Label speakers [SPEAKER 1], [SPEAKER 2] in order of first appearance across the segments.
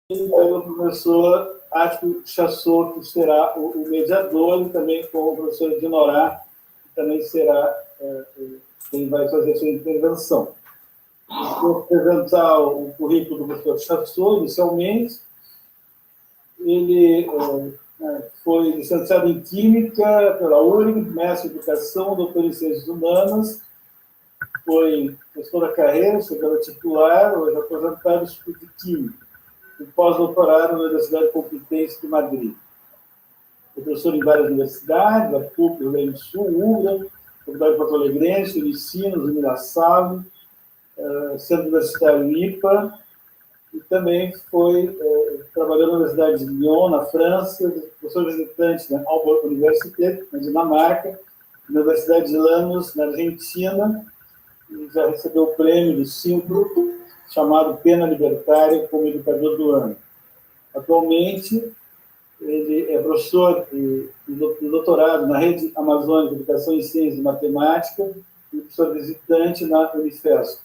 [SPEAKER 1] pelo professor Átilo Chassot, que será o mediador, e também com o professor Ednorá, que também será quem vai fazer a sua intervenção. Vou apresentar o currículo do professor Chassot, inicialmente. Ele foi licenciado em Química pela URG, mestre em Educação, doutor em Ciências Humanas, foi professor da carreira, chegando titular, hoje aposentado, Instituto de Química, e pós-doutorado na Universidade Complutense de Madrid. Foi professor em várias universidades, a PUC, Rio Grande do Sul, UBRA, Faculdade Porto Alegrense, Unicinos, Unilassalle, Centro Universitário IPA, e também trabalhou na Universidade de Lyon, na França, professor visitante na Aalborg Universität, na Dinamarca, na Universidade de Lanús, na Argentina, e já recebeu o prêmio do Simpro, chamado Pena Libertária, como educador do ano. Atualmente, ele é professor de doutorado na Rede Amazônica de Educação em Ciências e Matemática e professor visitante na Unifesp.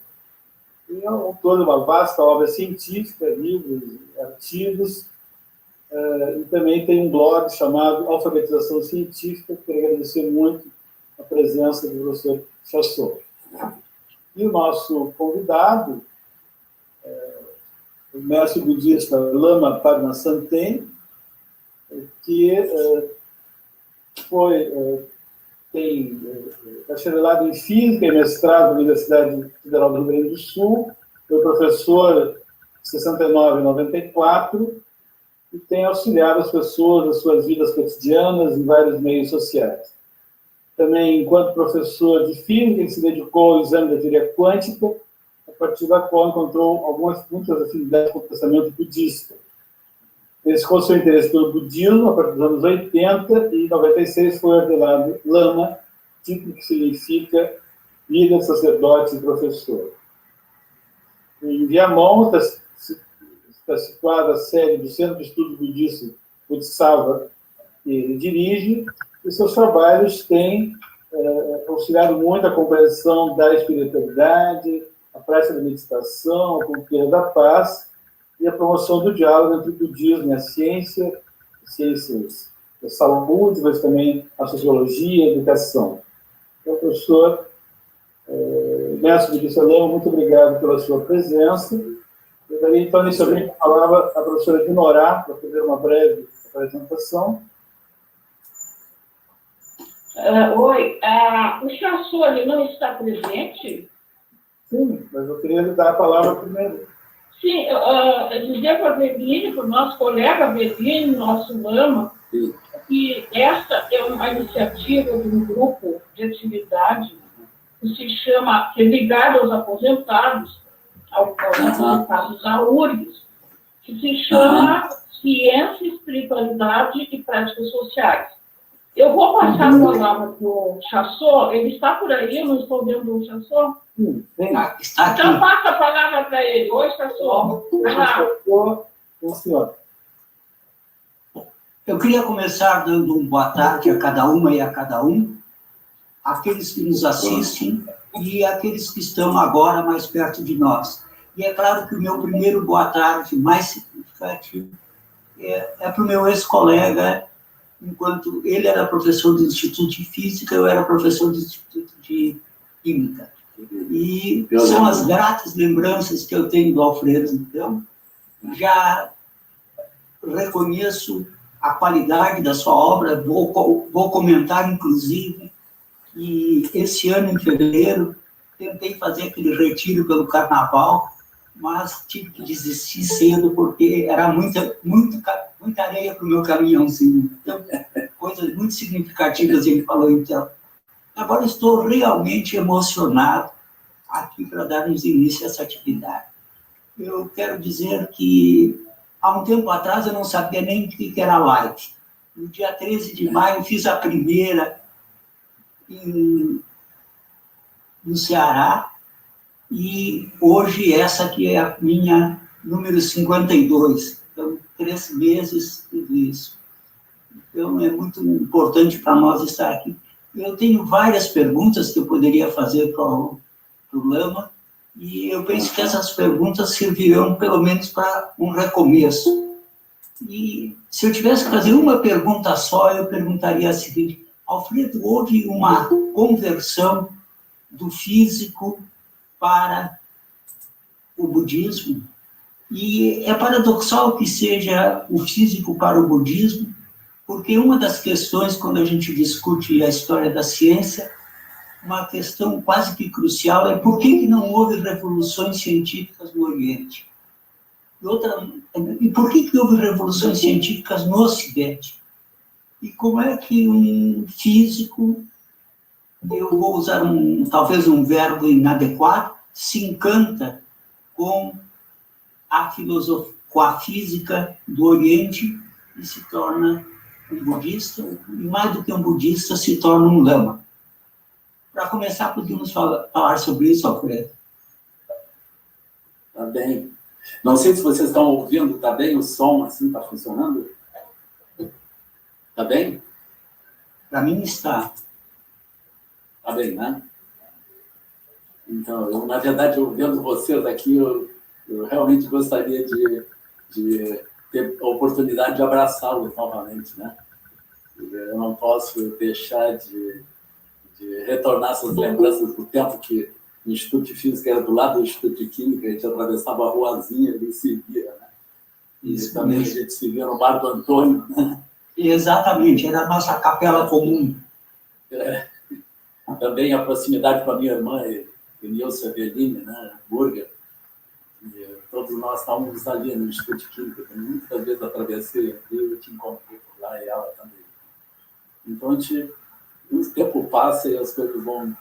[SPEAKER 1] E é autor de uma vasta obra científica, livros, artigos, e também tem um blog chamado Alfabetização Científica. Quero agradecer muito a presença do professor Chassot. E o nosso convidado, o mestre budista Lama Padmasambhava, que tem bacharelado em Física e mestrado na Universidade Federal do Rio Grande do Sul, foi professor de 69 a 94 e tem auxiliado as pessoas nas suas vidas cotidianas em vários meios sociais. Também, enquanto professor de Física, ele se dedicou ao exame da teoria quântica, a partir da qual encontrou muitas afinidades com o pensamento budista. Dedicou seu interesse pelo budismo a partir dos anos 80 e em 96 foi ordenado Lama, título que significa líder, sacerdote e professor. Em Viamão está situada a sede do Centro de Estudo Budista Bodhisattva, que ele dirige, e seus trabalhos têm auxiliado muito a compreensão da espiritualidade, a prática da meditação, a cultura da paz e a promoção do diálogo entre o budismo e a ciência, ciências da saúde, mas também a sociologia e a educação. Então, professor mestre budista Lama, muito obrigado pela sua presença. Eu daria, então, inicialmente, a palavra à professora Ednorá para fazer uma breve apresentação.
[SPEAKER 2] Oi, o Chassot não está presente?
[SPEAKER 1] Sim, mas eu queria lhe dar a palavra primeiro.
[SPEAKER 2] Sim, dizer para a Beline, para o nosso colega Beline, nosso Lama, que esta é uma iniciativa de um grupo de atividade que é ligado aos aposentados, aposentados da URGS, que se chama Ciência, Espiritualidade e Práticas Sociais. Eu vou passar a palavra para o Chassot. Ele está por aí, eu não estou vendo o Chassot?
[SPEAKER 3] Está aqui.
[SPEAKER 2] Então, passa a palavra para ele. Oi, Chassot.
[SPEAKER 1] Senhor.
[SPEAKER 3] Eu queria começar dando um boa tarde a cada uma e a cada um, aqueles que nos assistem e aqueles que estão agora mais perto de nós. E é claro que o meu primeiro boa tarde mais significativo é para o meu ex-colega, enquanto ele era professor do Instituto de Física, eu era professor do Instituto de Química. E são as gratas lembranças que eu tenho do Alfredo. Então, já reconheço a qualidade da sua obra, vou comentar, inclusive, que esse ano, em fevereiro, tentei fazer aquele retiro pelo Carnaval, mas tive que desistir cedo, porque era muita areia para o meu caminhãozinho. Então, coisas muito significativas ele falou, então. Agora estou realmente emocionado aqui para darmos início a essa atividade. Eu quero dizer que, há um tempo atrás, eu não sabia nem o que era live. No dia 13 de maio, fiz a primeira no Ceará, e hoje essa que é a minha número 52. Então, 3 meses tudo isso. Então, é muito importante para nós estar aqui. Eu tenho várias perguntas que eu poderia fazer para o Lama, E eu penso que essas perguntas servirão pelo menos para um recomeço. E se eu tivesse que fazer uma pergunta só, eu perguntaria a seguinte: Alfredo, houve uma conversão do físico para o budismo? E é paradoxal que seja o físico para o budismo, porque uma das questões, quando a gente discute a história da ciência, uma questão quase que crucial é por que não houve revoluções científicas no Oriente? E por que houve revoluções científicas no Ocidente? E como é que um físico, eu vou usar talvez um verbo inadequado, se encanta com a filosofia, com a física do Oriente e se torna um budista, e mais do que um budista, se torna um lama? Para começar, podemos falar sobre isso, Alfredo?
[SPEAKER 4] Tá bem. Não sei se vocês estão ouvindo, tá bem o som, assim, está funcionando? Tá bem?
[SPEAKER 3] Para mim está.
[SPEAKER 4] Tá bem, né? Então, eu, na verdade, vendo vocês aqui, eu realmente gostaria de ter a oportunidade de abraçá-los novamente, né? Eu não posso deixar de retornar essas lembranças do tempo que o Instituto de Física era do lado do Instituto de Química, a gente atravessava a ruazinha e se via, né? E também a gente se via no Bar do Antônio, né?
[SPEAKER 3] Exatamente, era a nossa capela comum.
[SPEAKER 4] Também a proximidade com a minha irmã, Nilce Avelini, né? Burger. E todos nós estávamos ali no Instituto de Química. Muitas vezes atravessei aqui, eu te encontrei por lá e ela também. Então, o tempo passa e as coisas vão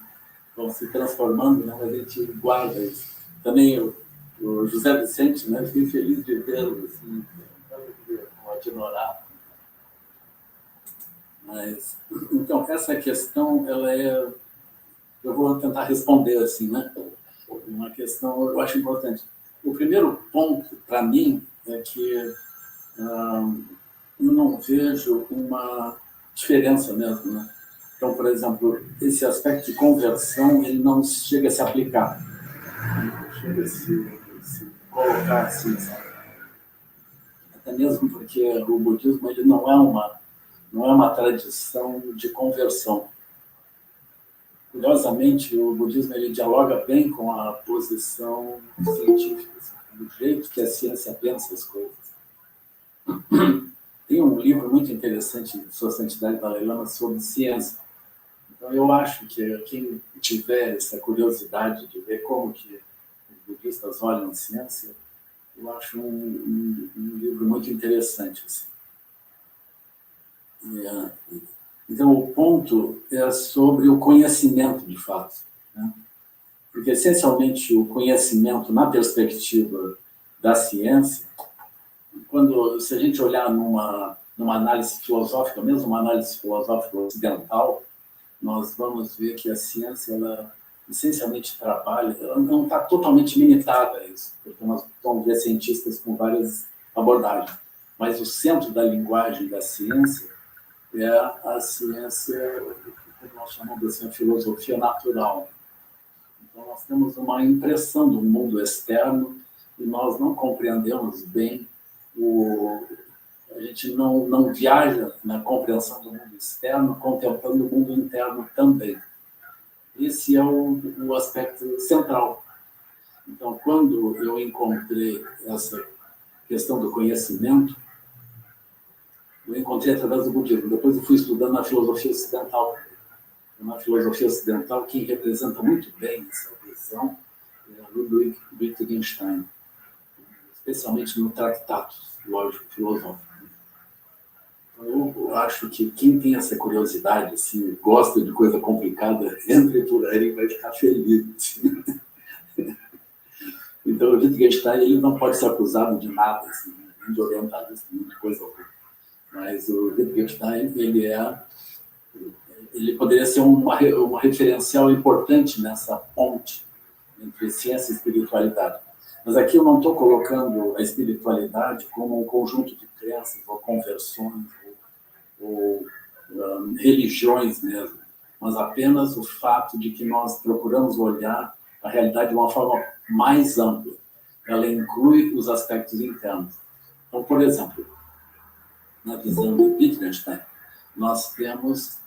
[SPEAKER 4] se transformando, né? A gente guarda isso. Também o José Vicente, né? Fiquei feliz de vê-lo, assim, com a Dinorá. Mas, então, essa questão, eu vou tentar responder assim, né? Uma questão eu acho importante. O primeiro ponto, para mim, é que eu não vejo uma diferença mesmo, né? Então, por exemplo, esse aspecto de conversão, ele não chega a se aplicar. Não chega a se colocar assim, sabe? Até mesmo porque o budismo ele não é uma tradição de conversão. Curiosamente, o budismo ele dialoga bem com a posição científica, do jeito que a ciência pensa as coisas. Tem um livro muito interessante de Sua Santidade Dalai Lama sobre ciência. Então, eu acho que quem tiver essa curiosidade de ver como que os budistas olham a ciência, eu acho um livro muito interessante. Assim. Então, o ponto é sobre o conhecimento, de fato. Né? Porque, essencialmente, o conhecimento na perspectiva da ciência, se a gente olhar numa análise filosófica, mesmo uma análise filosófica ocidental, nós vamos ver que a ciência, ela essencialmente trabalha, ela não está totalmente limitada a isso, porque nós vamos ver cientistas com várias abordagens, mas o centro da linguagem da ciência é a ciência, como nós chamamos assim, a filosofia natural. Então, nós temos uma impressão do mundo externo e nós não compreendemos bem a gente não viaja na compreensão do mundo externo, contemplando o mundo interno também. Esse é o aspecto central. Então, quando eu encontrei essa questão do conhecimento, eu encontrei através do budismo. Depois eu fui estudando na filosofia ocidental. Na filosofia ocidental, quem representa muito bem essa visão é Ludwig Wittgenstein, especialmente no Tratado Lógico Filosófico. Eu acho que quem tem essa curiosidade, assim, gosta de coisa complicada, entre por aí e vai ficar feliz. Então, o Wittgenstein ele não pode ser acusado de nada, assim, de orientalista, de coisa alguma. Mas o Wittgenstein, ele poderia ser uma referencial importante nessa ponte entre ciência e espiritualidade. Mas aqui eu não estou colocando a espiritualidade como um conjunto de crenças ou conversões ou religiões mesmo, mas apenas o fato de que nós procuramos olhar a realidade de uma forma mais ampla. Ela inclui os aspectos internos. Então, por exemplo, na visão de Wittgenstein, nós temos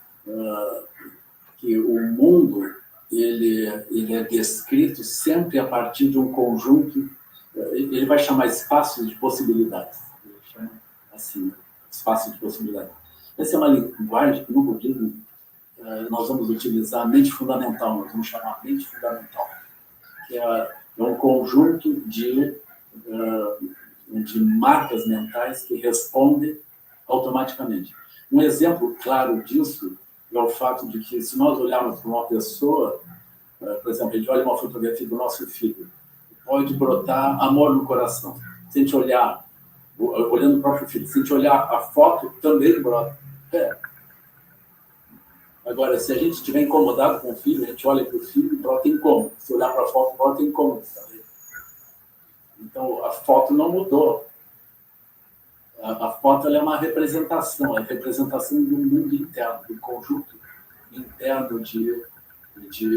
[SPEAKER 4] que o mundo ele é descrito sempre a partir de um conjunto, ele vai chamar espaço de possibilidades. Ele chama assim, espaço de possibilidades. Essa é uma linguagem que no budismo nós vamos utilizar a mente fundamental, nós vamos chamar mente fundamental, que é um conjunto de marcas mentais que respondem automaticamente. Um exemplo claro disso é o fato de que, se nós olharmos para uma pessoa, por exemplo, a gente olha uma fotografia do nosso filho, pode brotar amor no coração. Se a gente olhar, olhando o próprio filho, se a gente olhar a foto, também brota. Agora, se a gente estiver incomodado com o filho, a gente olha para o filho e brota incômodo. Se olhar para a foto, brota incômodo também. Então, a foto não mudou. A foto ela é uma representação, é a representação do mundo interno, do conjunto interno de,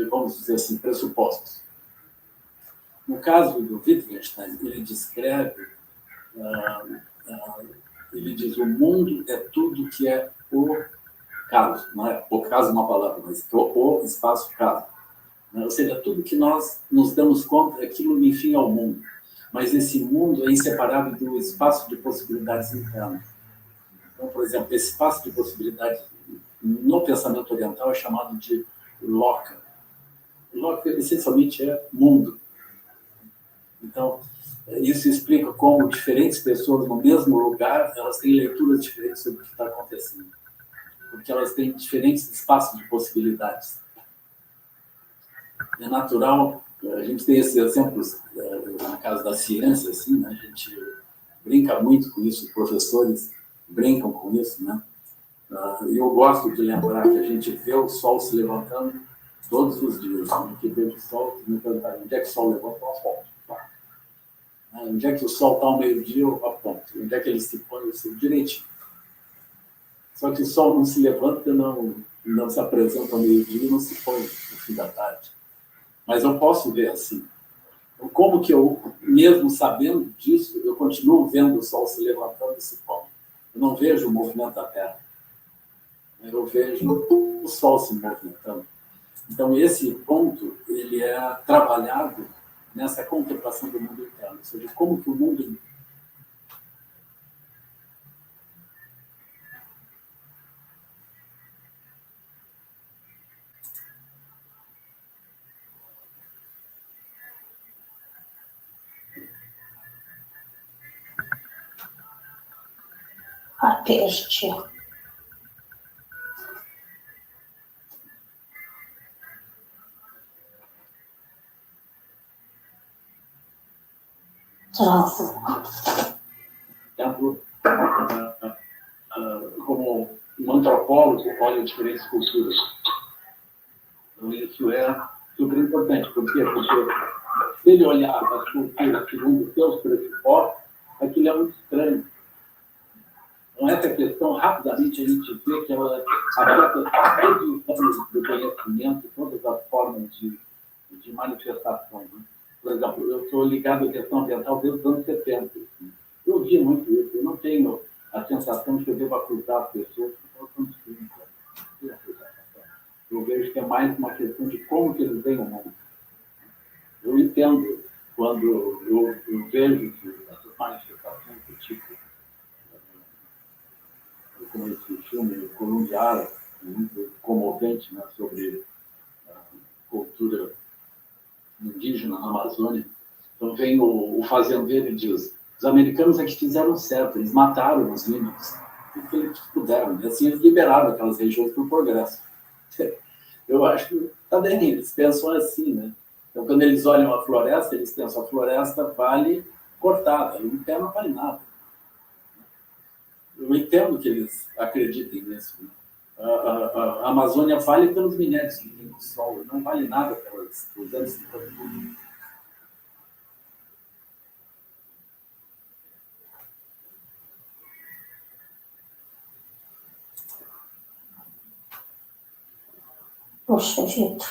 [SPEAKER 4] vamos dizer assim, pressupostos. No caso do Wittgenstein, ele descreve, ele diz, o mundo é tudo que é o caso, não é o caso uma palavra, mas o espaço caso. Ou seja, tudo que nós nos damos conta, aquilo, enfim, é o mundo. Mas esse mundo é inseparável do espaço de possibilidades internas. Então, por exemplo, esse espaço de possibilidades no pensamento oriental é chamado de loka. Loka, essencialmente, é mundo. Então, isso explica como diferentes pessoas no mesmo lugar, elas têm leituras diferentes sobre o que está acontecendo. Porque elas têm diferentes espaços de possibilidades. É natural, a gente tem esses exemplos na casa da ciência, assim, né? A gente brinca muito com isso, os professores brincam com isso, né? Eu gosto de lembrar que a gente vê o sol se levantando todos os dias. A gente vê o sol, me perguntar onde é que o sol levanta, eu aponto. Onde é que o sol está ao meio-dia, eu aponto. Onde é que ele se põe, eu sei direitinho. Só que o sol não se levanta, não se apresenta ao meio-dia e não se põe no fim da tarde. Mas eu posso ver assim. Então, como que eu, mesmo sabendo disso, eu continuo vendo o sol se levantando e se pondo? Eu não vejo o movimento da Terra. Eu vejo o sol se movimentando. Então, esse ponto, ele é trabalhado nessa contemplação do mundo interno. Ou seja, como que o mundo...
[SPEAKER 2] A peste.
[SPEAKER 4] Como um antropólogo olha diferentes culturas. Então, isso é super importante. Por quê? Porque se ele olhar as culturas segundo os seus pressupostos, aquilo é muito estranho. Então, essa questão, rapidamente, a gente vê que ela afeta todos os ramos do conhecimento, todas as formas de manifestação. Né? Por exemplo, eu estou ligado à questão ambiental desde os anos 70. Assim. Eu vi muito isso. Eu não tenho a sensação de que eu devo acusar as pessoas que estão construindo. Eu vejo que é mais uma questão de como que eles veem o mundo. Eu entendo quando eu vejo que essas manifestações do tipo, como esse filme colombiano, muito comovente, né, sobre a cultura indígena na Amazônia. Então vem o fazendeiro e diz, os americanos é que fizeram certo, eles mataram os índios, porque eles puderam, e assim eles liberaram aquelas regiões para o progresso. Eu acho que está bem, eles pensam assim, né? Então, quando eles olham a floresta, eles pensam, a floresta vale cortada, o pé não vale nada. Eu entendo que eles acreditem nisso. Né? A Amazônia vale pelos minérios que tem no sol, não vale nada pelos 250 anos.
[SPEAKER 2] Poxa, gente.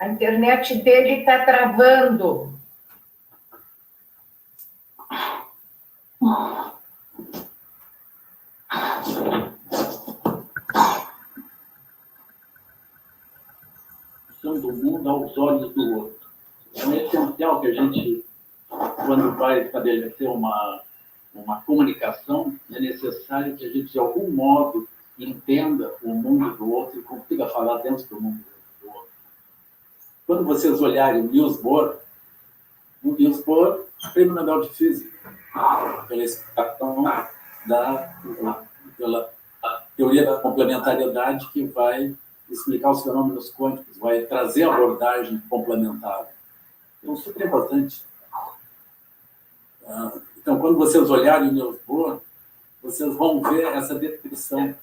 [SPEAKER 5] A internet dele está travando.
[SPEAKER 4] Do mundo aos olhos do outro. É essencial que a gente, quando vai estabelecer uma comunicação, é necessário que a gente, de algum modo, entenda o mundo do outro e consiga falar dentro do mundo do outro. Quando vocês olharem o Niels Bohr, prêmio Nobel de Física, pela explicação pela teoria da complementariedade, que vai explicar os fenômenos quânticos, vai trazer a abordagem complementar. Então, super importante. Então, quando vocês olharem o Niels Bohr, vocês vão ver essa descrição.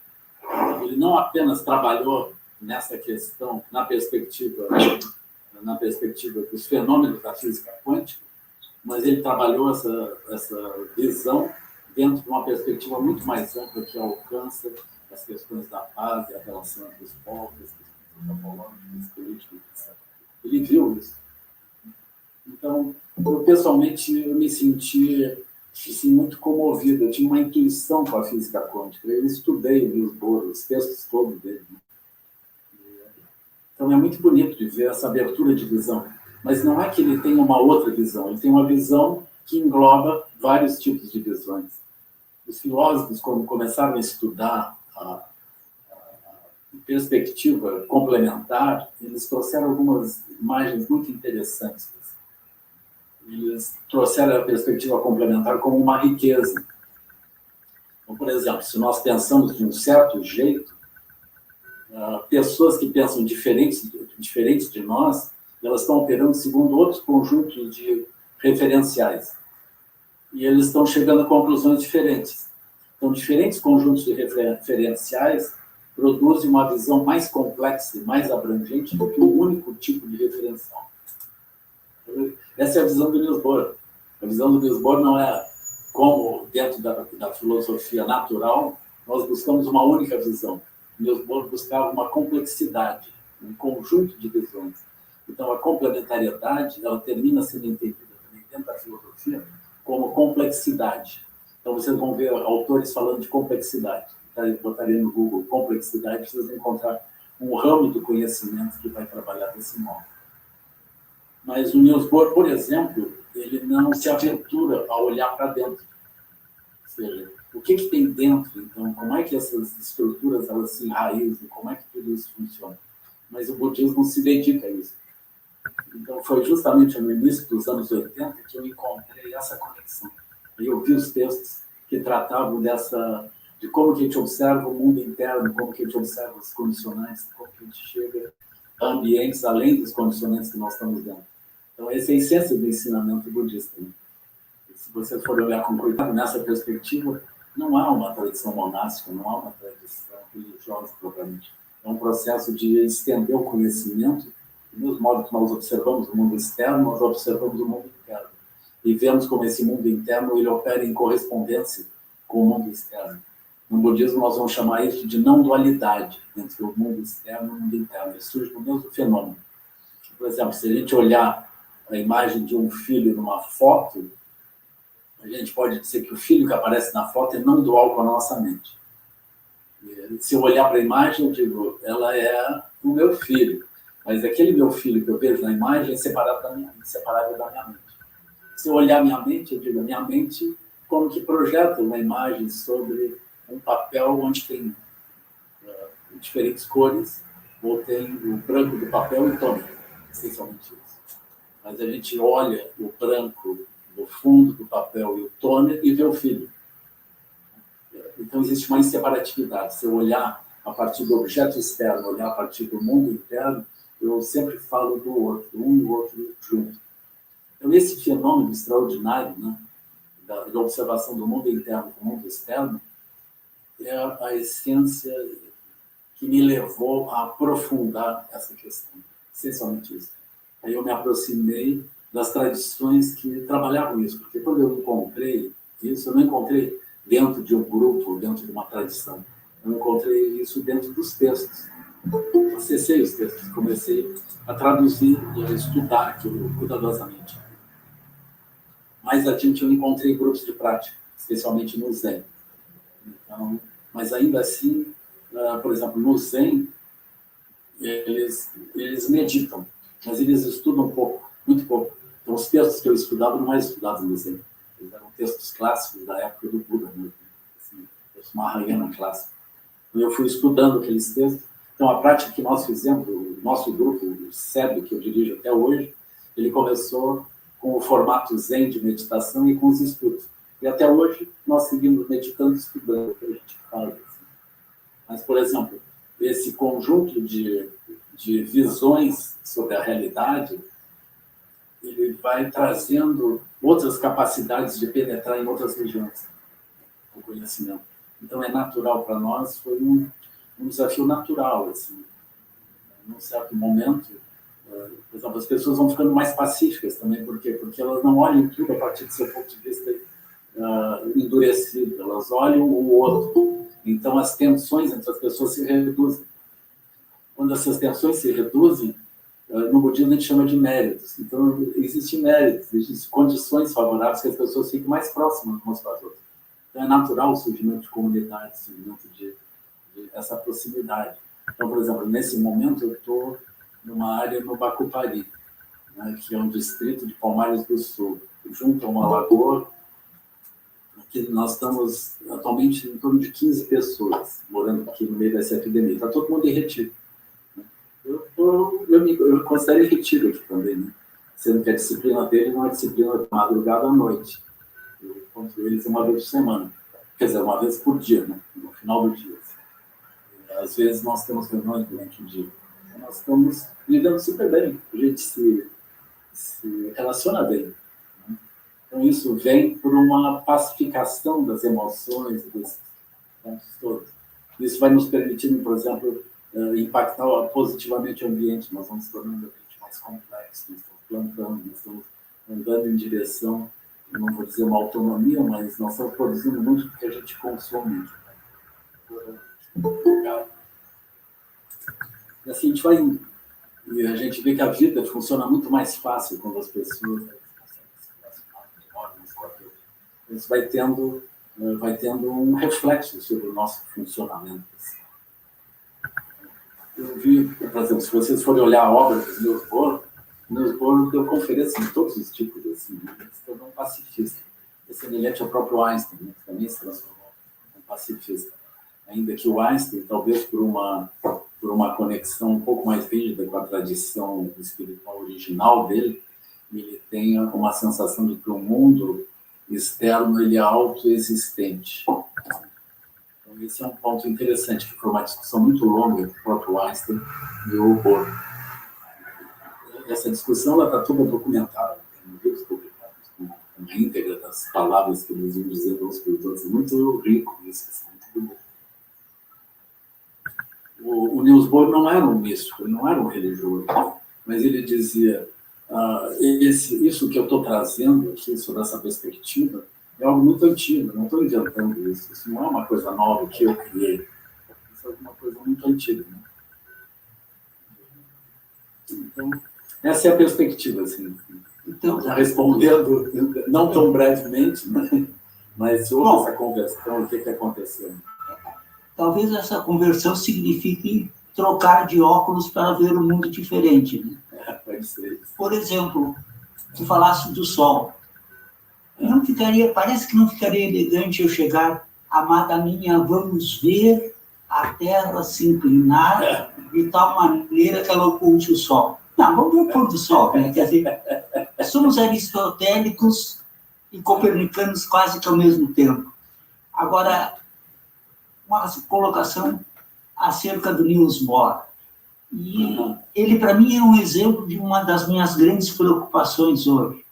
[SPEAKER 4] Ele não apenas trabalhou nessa questão, na perspectiva dos fenômenos da física quântica, mas ele trabalhou essa visão dentro de uma perspectiva muito mais ampla, que alcança as questões da paz e a relação entre os povos, as questões antropológicas, políticas, etc. Ele viu isso. Então, eu pessoalmente me senti assim, muito comovido. Eu tinha uma intuição com a física quântica. Eu estudei o Niels Bohr, os textos todos dele. Então, é muito bonito de ver essa abertura de visão. Mas não é que ele tem uma outra visão, ele tem uma visão que engloba vários tipos de visões. Os filósofos, quando começaram a estudar a perspectiva complementar, eles trouxeram algumas imagens muito interessantes. Eles trouxeram a perspectiva complementar como uma riqueza. Então, por exemplo, se nós pensamos de um certo jeito, pessoas que pensam diferentes de nós, elas estão operando segundo outros conjuntos de referenciais. E eles estão chegando a conclusões diferentes. Então, diferentes conjuntos de referenciais produzem uma visão mais complexa e mais abrangente do que um único tipo de referencial. Essa é a visão do Niels Bohr. A visão do Niels Bohr não é como, dentro da filosofia natural, nós buscamos uma única visão. O Niels Bohr buscava uma complexidade, um conjunto de visões. Então, a complementariedade, ela termina sendo entendida também dentro da filosofia como complexidade. Então, vocês vão ver autores falando de complexidade. Botarem no Google complexidade, vocês vão encontrar um ramo do conhecimento que vai trabalhar desse modo. Mas o Niels Bohr, por exemplo, ele não se aventura a olhar para dentro. Ou seja, o que tem dentro, então, como é que essas estruturas elas se enraizam, como é que tudo isso funciona. Mas o budismo se dedica a isso. Então, foi justamente no início dos anos 80 que eu encontrei essa conexão. E eu vi os textos que tratavam de como que a gente observa o mundo interno, como que a gente observa os condicionantes, como que a gente chega a ambientes além dos condicionantes que nós estamos dentro. Então, essa é a essência do ensinamento budista. Né? Se vocês forem olhar com cuidado nessa perspectiva, não há uma tradição monástica, não há uma tradição religiosa propriamente. É um processo de estender o conhecimento. Do mesmo modo que nós observamos o mundo externo, nós observamos o mundo interno. E vemos como esse mundo interno ele opera em correspondência com o mundo externo. No budismo, nós vamos chamar isso de não-dualidade entre o mundo externo e o mundo interno. Ele surge do mesmo fenômeno. Por exemplo, se a gente olhar a imagem de um filho numa foto, a gente pode dizer que o filho que aparece na foto é não dual com a nossa mente. E, se eu olhar para a imagem, eu digo, ela é o meu filho. Mas aquele meu filho que eu vejo na imagem é separável da minha mente. Se eu olhar minha mente, eu digo, a minha mente como que projeta uma imagem sobre um papel onde tem diferentes cores, ou tem o branco do papel e o tônico, essencialmente isso. Mas a gente olha o branco do fundo do papel e o tônico e vê o filho. Então existe uma inseparatividade. Se eu olhar a partir do objeto externo, olhar a partir do mundo interno, eu sempre falo do outro, um e o outro junto. Então esse fenômeno extraordinário, né, da observação do mundo interno com o mundo externo, é a essência que me levou a aprofundar essa questão, essencialmente isso. Aí eu me aproximei das tradições que trabalhavam isso, porque quando eu encontrei isso, eu não encontrei dentro de um grupo, dentro de uma tradição, eu encontrei isso dentro dos textos. acessei os textos, comecei a traduzir e a estudar aquilo cuidadosamente. Mais adiante eu encontrei grupos de prática, especialmente no Zen. Então, mas ainda assim, por exemplo, no Zen, eles meditam, mas eles estudam pouco, muito pouco. Então, os textos que eu estudava não eram estudados no Zen. Eles eram textos clássicos da época do Buda, né? Assim, os Mahayana clássicos. E eu fui estudando aqueles textos. Então, a prática que nós fizemos, o nosso grupo, o SEB, que eu dirijo até hoje, ele começou com o formato Zen de meditação e com os estudos. E até hoje, nós seguimos meditando e estudando o que a gente faz. Assim. Mas, por exemplo, esse conjunto de visões sobre a realidade, ele vai trazendo outras capacidades de penetrar em outras regiões do conhecimento. Então, é natural para nós, foi um desafio natural. Assim. Num certo momento, por exemplo, as pessoas vão ficando mais pacíficas também. Por quê? Porque elas não olham tudo a partir do seu ponto de vista endurecido, elas olham o outro. Então, as tensões entre as pessoas se reduzem. Quando essas tensões se reduzem, no budismo a gente chama de méritos. Então, existem méritos, existem condições favoráveis que as pessoas fiquem mais próximas umas com as outras. Então, é natural o surgimento de comunidades, o surgimento de essa proximidade. Então, por exemplo, nesse momento eu estou numa área no Bacupari, né, que é um distrito de Palmares do Sul, junto a uma lagoa. Aqui nós estamos atualmente em torno de 15 pessoas morando aqui no meio dessa epidemia. Está todo mundo em retiro. Eu considero em retiro aqui também, né? Sendo que a disciplina dele não é disciplina de madrugada à noite. Eu encontro eles uma vez por semana. Quer dizer, uma vez por dia, né? No final do dia. Assim. Às vezes nós temos reuniões durante o dia. Então, nós estamos vivendo super bem. A gente se relaciona bem. Né? Então, isso vem por uma pacificação das emoções, dos pontos todos. Isso vai nos permitindo, por exemplo, impactar positivamente o ambiente. Nós vamos tornando o ambiente mais complexo, nós estamos plantando, nós estamos andando em direção, não vou dizer uma autonomia, mas nós estamos produzindo muito do que a gente consome. E assim a gente vai indo. E a gente vê que a vida funciona muito mais fácil quando as pessoas conseguem se relacionar umas com as outras. Isso vai tendo um reflexo sobre o nosso funcionamento. Eu vi, por exemplo, se vocês forem olhar a obra do Niels Bohr deu conferência em todos os tipos, assim, né? Ele se tornou um pacifista. É semelhante ao próprio Einstein, né? Que também se transformou em um pacifista. Ainda que o Einstein, talvez por uma conexão um pouco mais rígida com a tradição espiritual original dele, ele tenha uma sensação de que o mundo externo ele é autoexistente. Esse é um ponto interessante, que foi uma discussão muito longa entre o próprio Einstein e o Bohr. Essa discussão está toda documentada, tem livros publicados com a íntegra das palavras que eles iam dizendo uns para os outros. É muito rico isso, é muito bonito. O Niels Bohr não era um místico, ele não era um religioso, mas ele dizia, isso que eu estou trazendo aqui sobre essa perspectiva é algo muito antigo, não estou inventando isso. Isso não é uma coisa nova que eu criei. Isso é uma coisa muito antiga. Né? Então, essa é a perspectiva. Assim. Então, respondendo, não tão brevemente, né? Mas houve essa conversão, o que aconteceu?
[SPEAKER 3] Talvez essa conversão signifique trocar de óculos para ver um mundo diferente. Né?
[SPEAKER 4] Pode ser.
[SPEAKER 3] Por exemplo, tu falaste do sol. Não ficaria, parece que não ficaria elegante eu chegar, amada minha, vamos ver a Terra se inclinar de tal maneira que ela oculte o Sol. Não, vamos ver o pôr do Sol. Né? Quer dizer, somos aristotélicos e copernicanos quase que ao mesmo tempo. Agora, uma colocação acerca do Niels Bohr. E ele, para mim, é um exemplo de uma das minhas grandes preocupações hoje.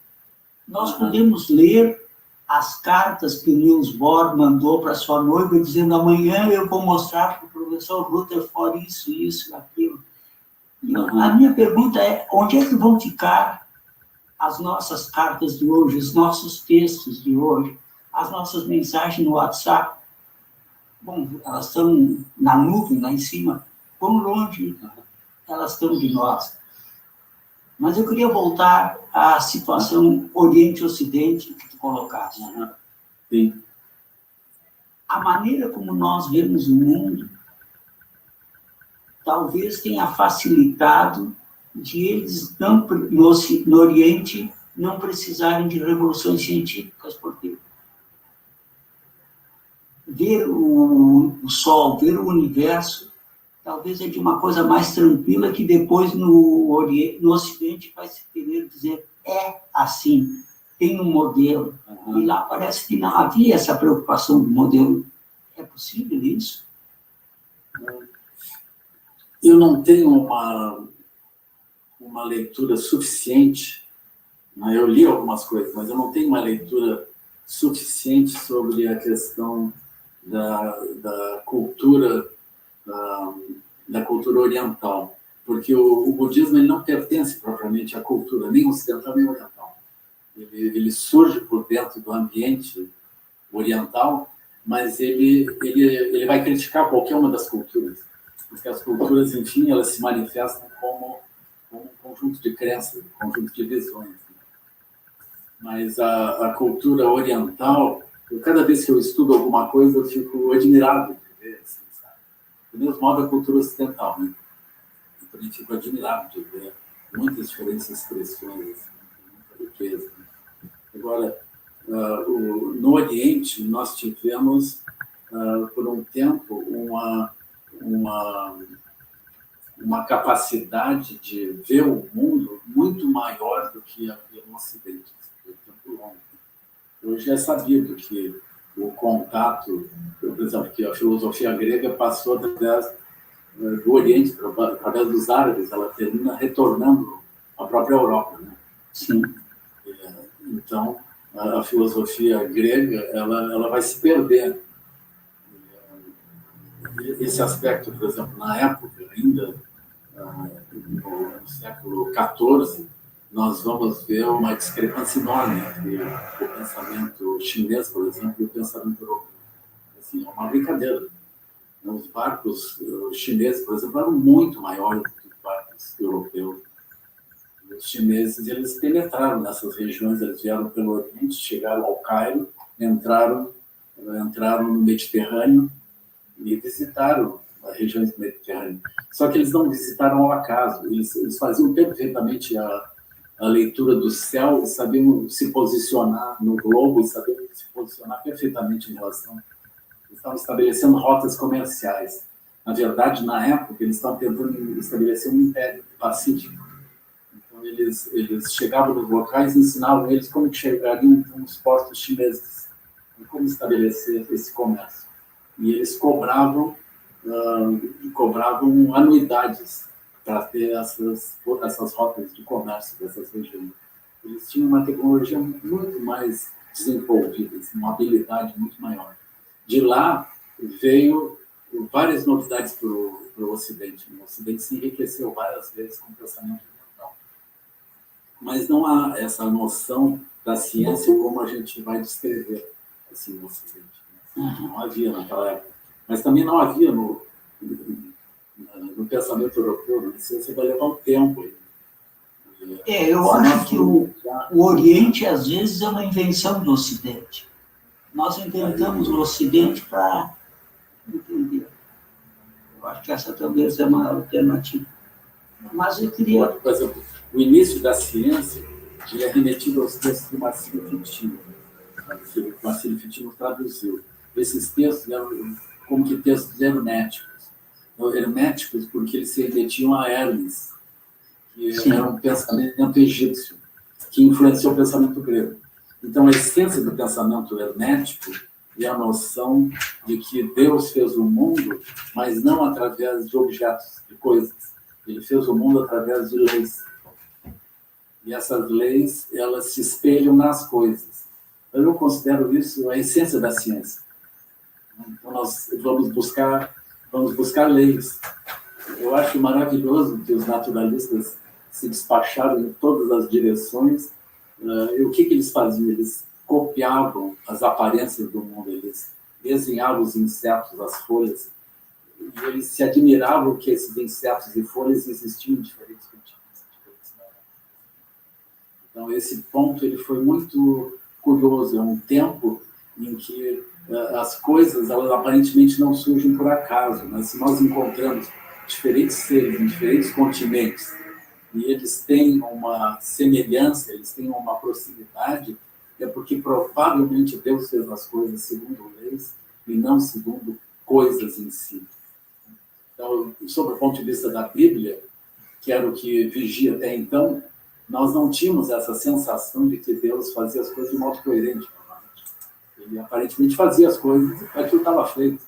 [SPEAKER 3] Nós podemos ler as cartas que o Niels Bohr mandou para sua noiva, dizendo, amanhã eu vou mostrar para o professor Rutherford isso, aquilo. E a minha pergunta é, onde é que vão ficar as nossas cartas de hoje, os nossos textos de hoje, as nossas mensagens no WhatsApp? Bom, elas estão na nuvem, lá em cima, quão longe elas estão de nós. Mas eu queria voltar à situação Oriente-Ocidente que tu colocaste.
[SPEAKER 4] Sim.
[SPEAKER 3] A maneira como nós vemos o mundo talvez tenha facilitado de eles, no Oriente, não precisarem de revoluções científicas, porque ver o Sol, ver o universo, talvez é de uma coisa mais tranquila que depois no Ocidente vai se querer dizer é assim, tem um modelo. E lá parece que não havia essa preocupação do modelo. É possível isso?
[SPEAKER 4] Eu não tenho uma leitura suficiente, né? Eu li algumas coisas, mas eu não tenho uma leitura suficiente sobre a questão da cultura oriental, porque o budismo ele não pertence propriamente à cultura nem ocidental nem oriental. Ele surge por dentro do ambiente oriental, mas ele vai criticar qualquer uma das culturas, porque as culturas, enfim, elas se manifestam como um conjunto de crenças, um conjunto de visões. Mas a cultura oriental, cada vez que eu estudo alguma coisa, eu fico admirado de ver, assim, sabe? Do mesmo modo a cultura ocidental, né? Eu também fico admirado de ver muitas diferentes expressões, assim, muita riqueza. Agora, no Oriente, nós tivemos, por um tempo, uma capacidade de ver o mundo muito maior do que havia no Ocidente. Hoje é sabido que o contato, por exemplo, que a filosofia grega passou através do Oriente, através dos árabes, ela termina retornando à própria Europa, né?
[SPEAKER 3] Sim.
[SPEAKER 4] Então, a filosofia grega, ela vai se perder. Esse aspecto, por exemplo, na época, ainda no século XIV, nós vamos ver uma discrepância enorme entre o pensamento chinês, por exemplo, e o pensamento europeu. Assim, é uma brincadeira. Os barcos chineses, por exemplo, eram muito maiores do que os barcos europeus. Os chineses, eles penetraram nessas regiões, eles vieram pelo Oriente, chegaram ao Cairo, entraram no Mediterrâneo e visitaram as regiões do Mediterrâneo. Só que eles não visitaram ao acaso, eles faziam perfeitamente a leitura do céu, sabiam se posicionar no globo, sabiam se posicionar perfeitamente em relação. Eles estavam estabelecendo rotas comerciais. Na verdade, na época, eles estavam tentando estabelecer um império pacífico. Então, eles chegavam nos locais e ensinavam eles como chegariam nos portos chineses e como estabelecer esse comércio. E eles cobravam anuidades para ter essas rotas de comércio dessas regiões. Eles tinham uma tecnologia muito mais desenvolvida, uma habilidade muito maior. De lá veio várias novidades para o Ocidente. O Ocidente se enriqueceu várias vezes com o pensamento oriental. Mas não há essa noção da ciência como a gente vai descrever assim, no Ocidente. Não havia naquela época. Mas também não havia no pensamento europeu. A ciência vai levar um tempo.
[SPEAKER 3] Eu acho que o Oriente, às vezes, é uma invenção do Ocidente. Nós inventamos o Ocidente para entender. Eu acho que essa talvez é uma alternativa. Mas eu queria...
[SPEAKER 4] Por exemplo, o início da ciência é remetido aos textos do Marcílio Fitino. O Marcílio Fitino traduziu. Esses textos eram como que textos herméticos. Herméticos porque eles se remetiam a Hermes, que era um pensamento egípcio, que influenciou o pensamento grego. Então, a essência do pensamento hermético é a noção de que Deus fez o mundo, mas não através de objetos, de coisas. Ele fez o mundo através de leis. E essas leis, elas se espelham nas coisas. Eu considero isso a essência da ciência. Então, nós vamos buscar leis. Eu acho maravilhoso que os naturalistas se despacharam em todas as direções. E o que eles faziam? Eles copiavam as aparências do mundo, eles desenhavam os insetos, as folhas, e eles se admiravam que esses insetos e folhas existiam em diferentes continentes. Então, esse ponto ele foi muito curioso. É um tempo em que as coisas, elas aparentemente não surgem por acaso, mas se nós encontramos diferentes seres em diferentes continentes e eles têm uma semelhança, eles têm uma proximidade, é porque provavelmente Deus fez as coisas segundo leis e não segundo coisas em si. Então, sob o ponto de vista da Bíblia, que era o que vigia até então, nós não tínhamos essa sensação de que Deus fazia as coisas de modo coerente. Ele aparentemente fazia as coisas, aquilo estava feito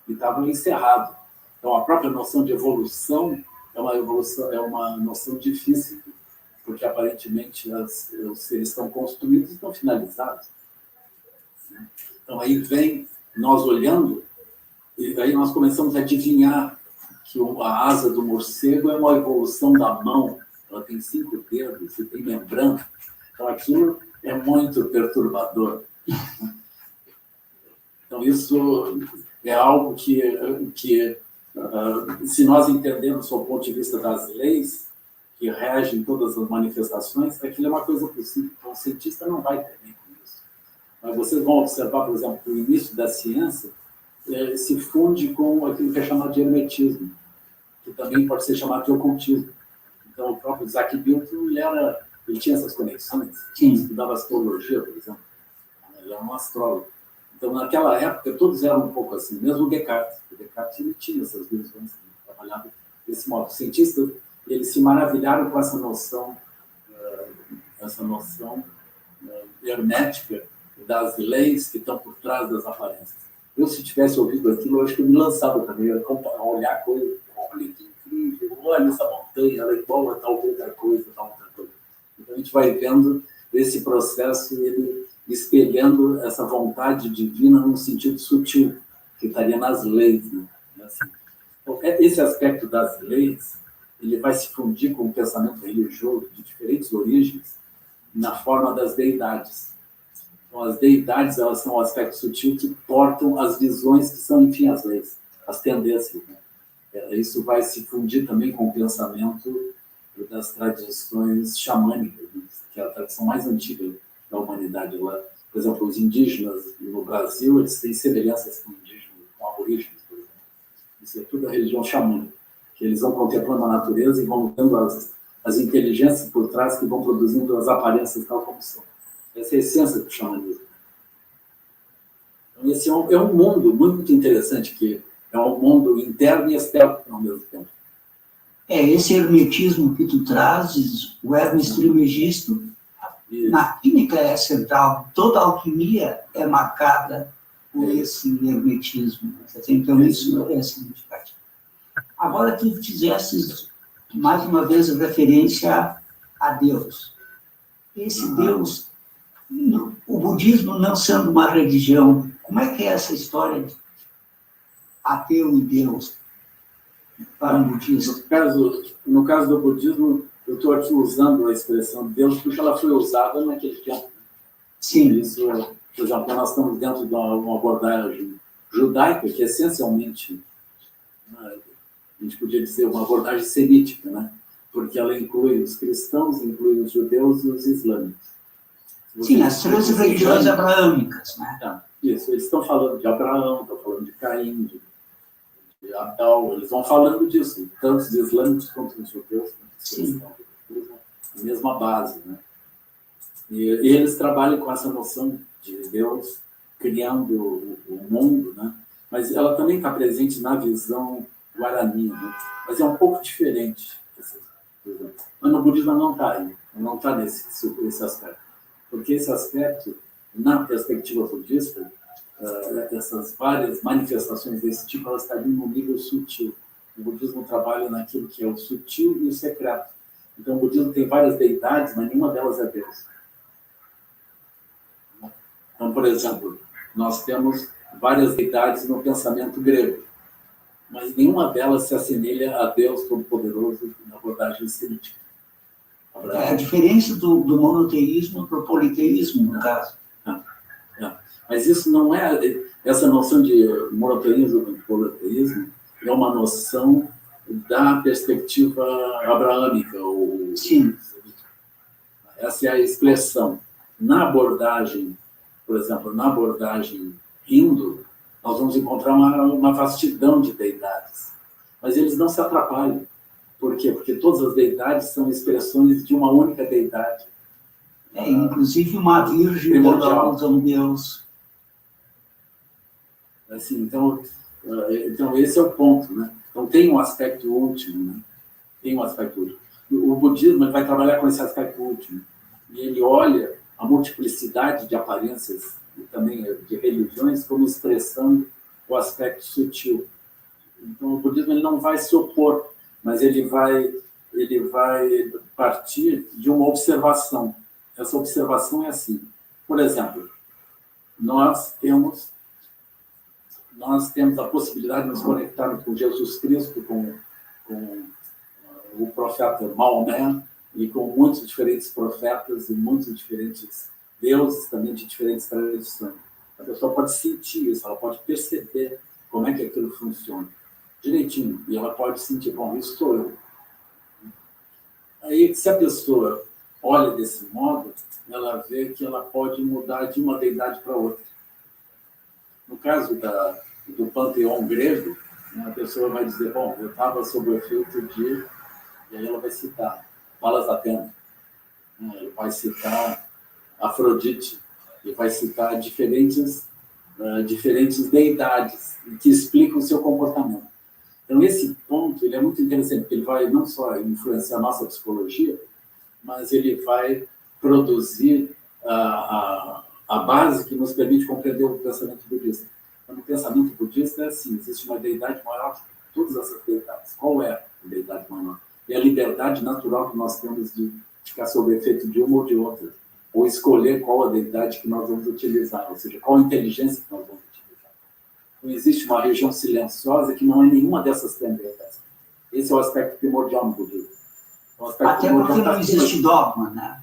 [SPEAKER 4] e estava encerrado. Então, a própria noção de evolução é uma noção difícil, porque aparentemente os seres estão construídos e estão finalizados. Então, aí vem nós olhando, e aí nós começamos a adivinhar que a asa do morcego é uma evolução da mão, ela tem 5 dedos e tem membrana. Então, aquilo é muito perturbador. Então, isso é algo que se nós entendemos do ponto de vista das leis que regem todas as manifestações, aquilo é uma coisa possível. Então, o cientista não vai ter bem com isso. Mas vocês vão observar, por exemplo, que o início da ciência se funde com aquilo que é chamado de hermetismo, que também pode ser chamado de ocultismo. Então, o próprio Isaac Newton, ele tinha essas conexões. Ele estudava astrologia, por exemplo. Ele era um astrólogo. Então, naquela época, todos eram um pouco assim, mesmo o Descartes. O Descartes ele tinha essas visões, ele trabalhava desse modo. Os cientistas, eles se maravilharam com essa noção hermética das leis que estão por trás das aparências. Eu, se tivesse ouvido aquilo, eu acho que eu me lançava também, a olhar a coisa, olha que incrível, olha essa montanha, ela é igual a tal outra coisa, tal outra coisa. Então, a gente vai vendo esse processo, ele espelhando essa vontade divina num sentido sutil, que estaria nas leis. Né? Assim, então, esse aspecto das leis, ele vai se fundir com o pensamento religioso de diferentes origens na forma das deidades. Então, as deidades, elas são um aspecto sutil que portam as visões que são, enfim, as leis, as tendências. Né? Isso vai se fundir também com o pensamento das tradições xamânicas, né? Que é a tradição mais antiga da humanidade. Lá, por exemplo, os indígenas no Brasil, eles têm semelhanças com indígenas, com aborígenes, por exemplo. Isso é tudo a religião xamânica, que eles vão contemplando a natureza e vão vendo as inteligências por trás que vão produzindo as aparências tal como são. Essa é a essência do xamanismo. Então, esse é um mundo muito interessante, que é um mundo interno e externo ao mesmo tempo.
[SPEAKER 3] Esse hermetismo que tu trazes, o Hermes Trismegisto, na química é central, toda a alquimia é marcada por esse hermetismo. Então, isso é significativo. Agora, tu fizeste, mais uma vez, referência a Deus. Esse Deus, o budismo não sendo uma religião, como é que é essa história de ateu e Deus para um budista?
[SPEAKER 4] No caso do budismo, eu estou aqui usando a expressão Deus porque ela foi usada naquele tempo.
[SPEAKER 3] Sim.
[SPEAKER 4] Isso, por exemplo, nós estamos dentro de uma abordagem judaica, que essencialmente, a gente podia dizer, uma abordagem semítica, né? Porque ela inclui os cristãos, inclui os judeus e os islâmicos.
[SPEAKER 3] Sim, as 13 religiões abraâmicas, né?
[SPEAKER 4] Isso, eles estão falando de Abraão, estão falando de Caim, de Adão, eles vão falando disso, tanto os islâmicos quanto os judeus, a mesma base, né? E eles trabalham com essa noção de Deus criando o mundo, né? Mas ela também está presente na visão guarani, né? Mas é um pouco diferente. Mas no budismo não está aí, não está nesse aspecto. Porque esse aspecto, na perspectiva budista, essas várias manifestações desse tipo, elas estariam no nível sutil. O budismo trabalha naquilo que é o sutil e o secreto. Então, o budismo tem várias deidades, mas nenhuma delas é Deus. Então, por exemplo, nós temos várias deidades no pensamento grego, mas nenhuma delas se assemelha a Deus Todo-Poderoso na abordagem semítica.
[SPEAKER 3] É a diferença do monoteísmo para o politeísmo, no caso.
[SPEAKER 4] Mas isso não é... Essa noção de monoteísmo e politeísmo, é uma noção da perspectiva abraâmica.
[SPEAKER 3] Sim.
[SPEAKER 4] Essa é a expressão. Na abordagem, por exemplo, na abordagem hindu, nós vamos encontrar uma vastidão de deidades. Mas eles não se atrapalham. Por quê? Porque todas as deidades são expressões de uma única deidade.
[SPEAKER 3] Inclusive uma virgem dando um Deus.
[SPEAKER 4] Assim, então, esse é o ponto, né? Então, tem um aspecto último, né? Tem um aspecto último. O budismo ele vai trabalhar com esse aspecto último. E ele olha a multiplicidade de aparências e também de religiões como expressando o aspecto sutil. Então, o budismo ele não vai se opor, mas ele vai partir de uma observação. Essa observação é assim. Por exemplo, nós temos a possibilidade de nos conectarmos com Jesus Cristo, com o profeta Maomé, e com muitos diferentes profetas e muitos diferentes deuses, também de diferentes tradições. A pessoa pode sentir isso, ela pode perceber como é que aquilo funciona direitinho, e ela pode sentir, bom, isso sou eu. Aí, se a pessoa olha desse modo, ela vê que ela pode mudar de uma deidade para outra. No caso do panteão grego, a pessoa vai dizer, bom, eu estava sob o efeito de... E aí ela vai citar Palas Atena, vai citar Afrodite, e vai citar diferentes deidades que explicam o seu comportamento. Então, esse ponto ele é muito interessante, porque ele vai não só influenciar a nossa psicologia, mas ele vai produzir a base que nos permite compreender o pensamento budista. Então, no pensamento budista é assim, existe uma deidade maior que todas essas deidades. Qual é a deidade maior? E a liberdade natural que nós temos de ficar sob o efeito de uma ou de outra, ou escolher qual a deidade que nós vamos utilizar, ou seja, qual a inteligência que nós vamos utilizar. Não existe uma região silenciosa que não é nenhuma dessas tendências. Esse é o aspecto primordial no budismo.
[SPEAKER 3] Até porque não existe dogma, né?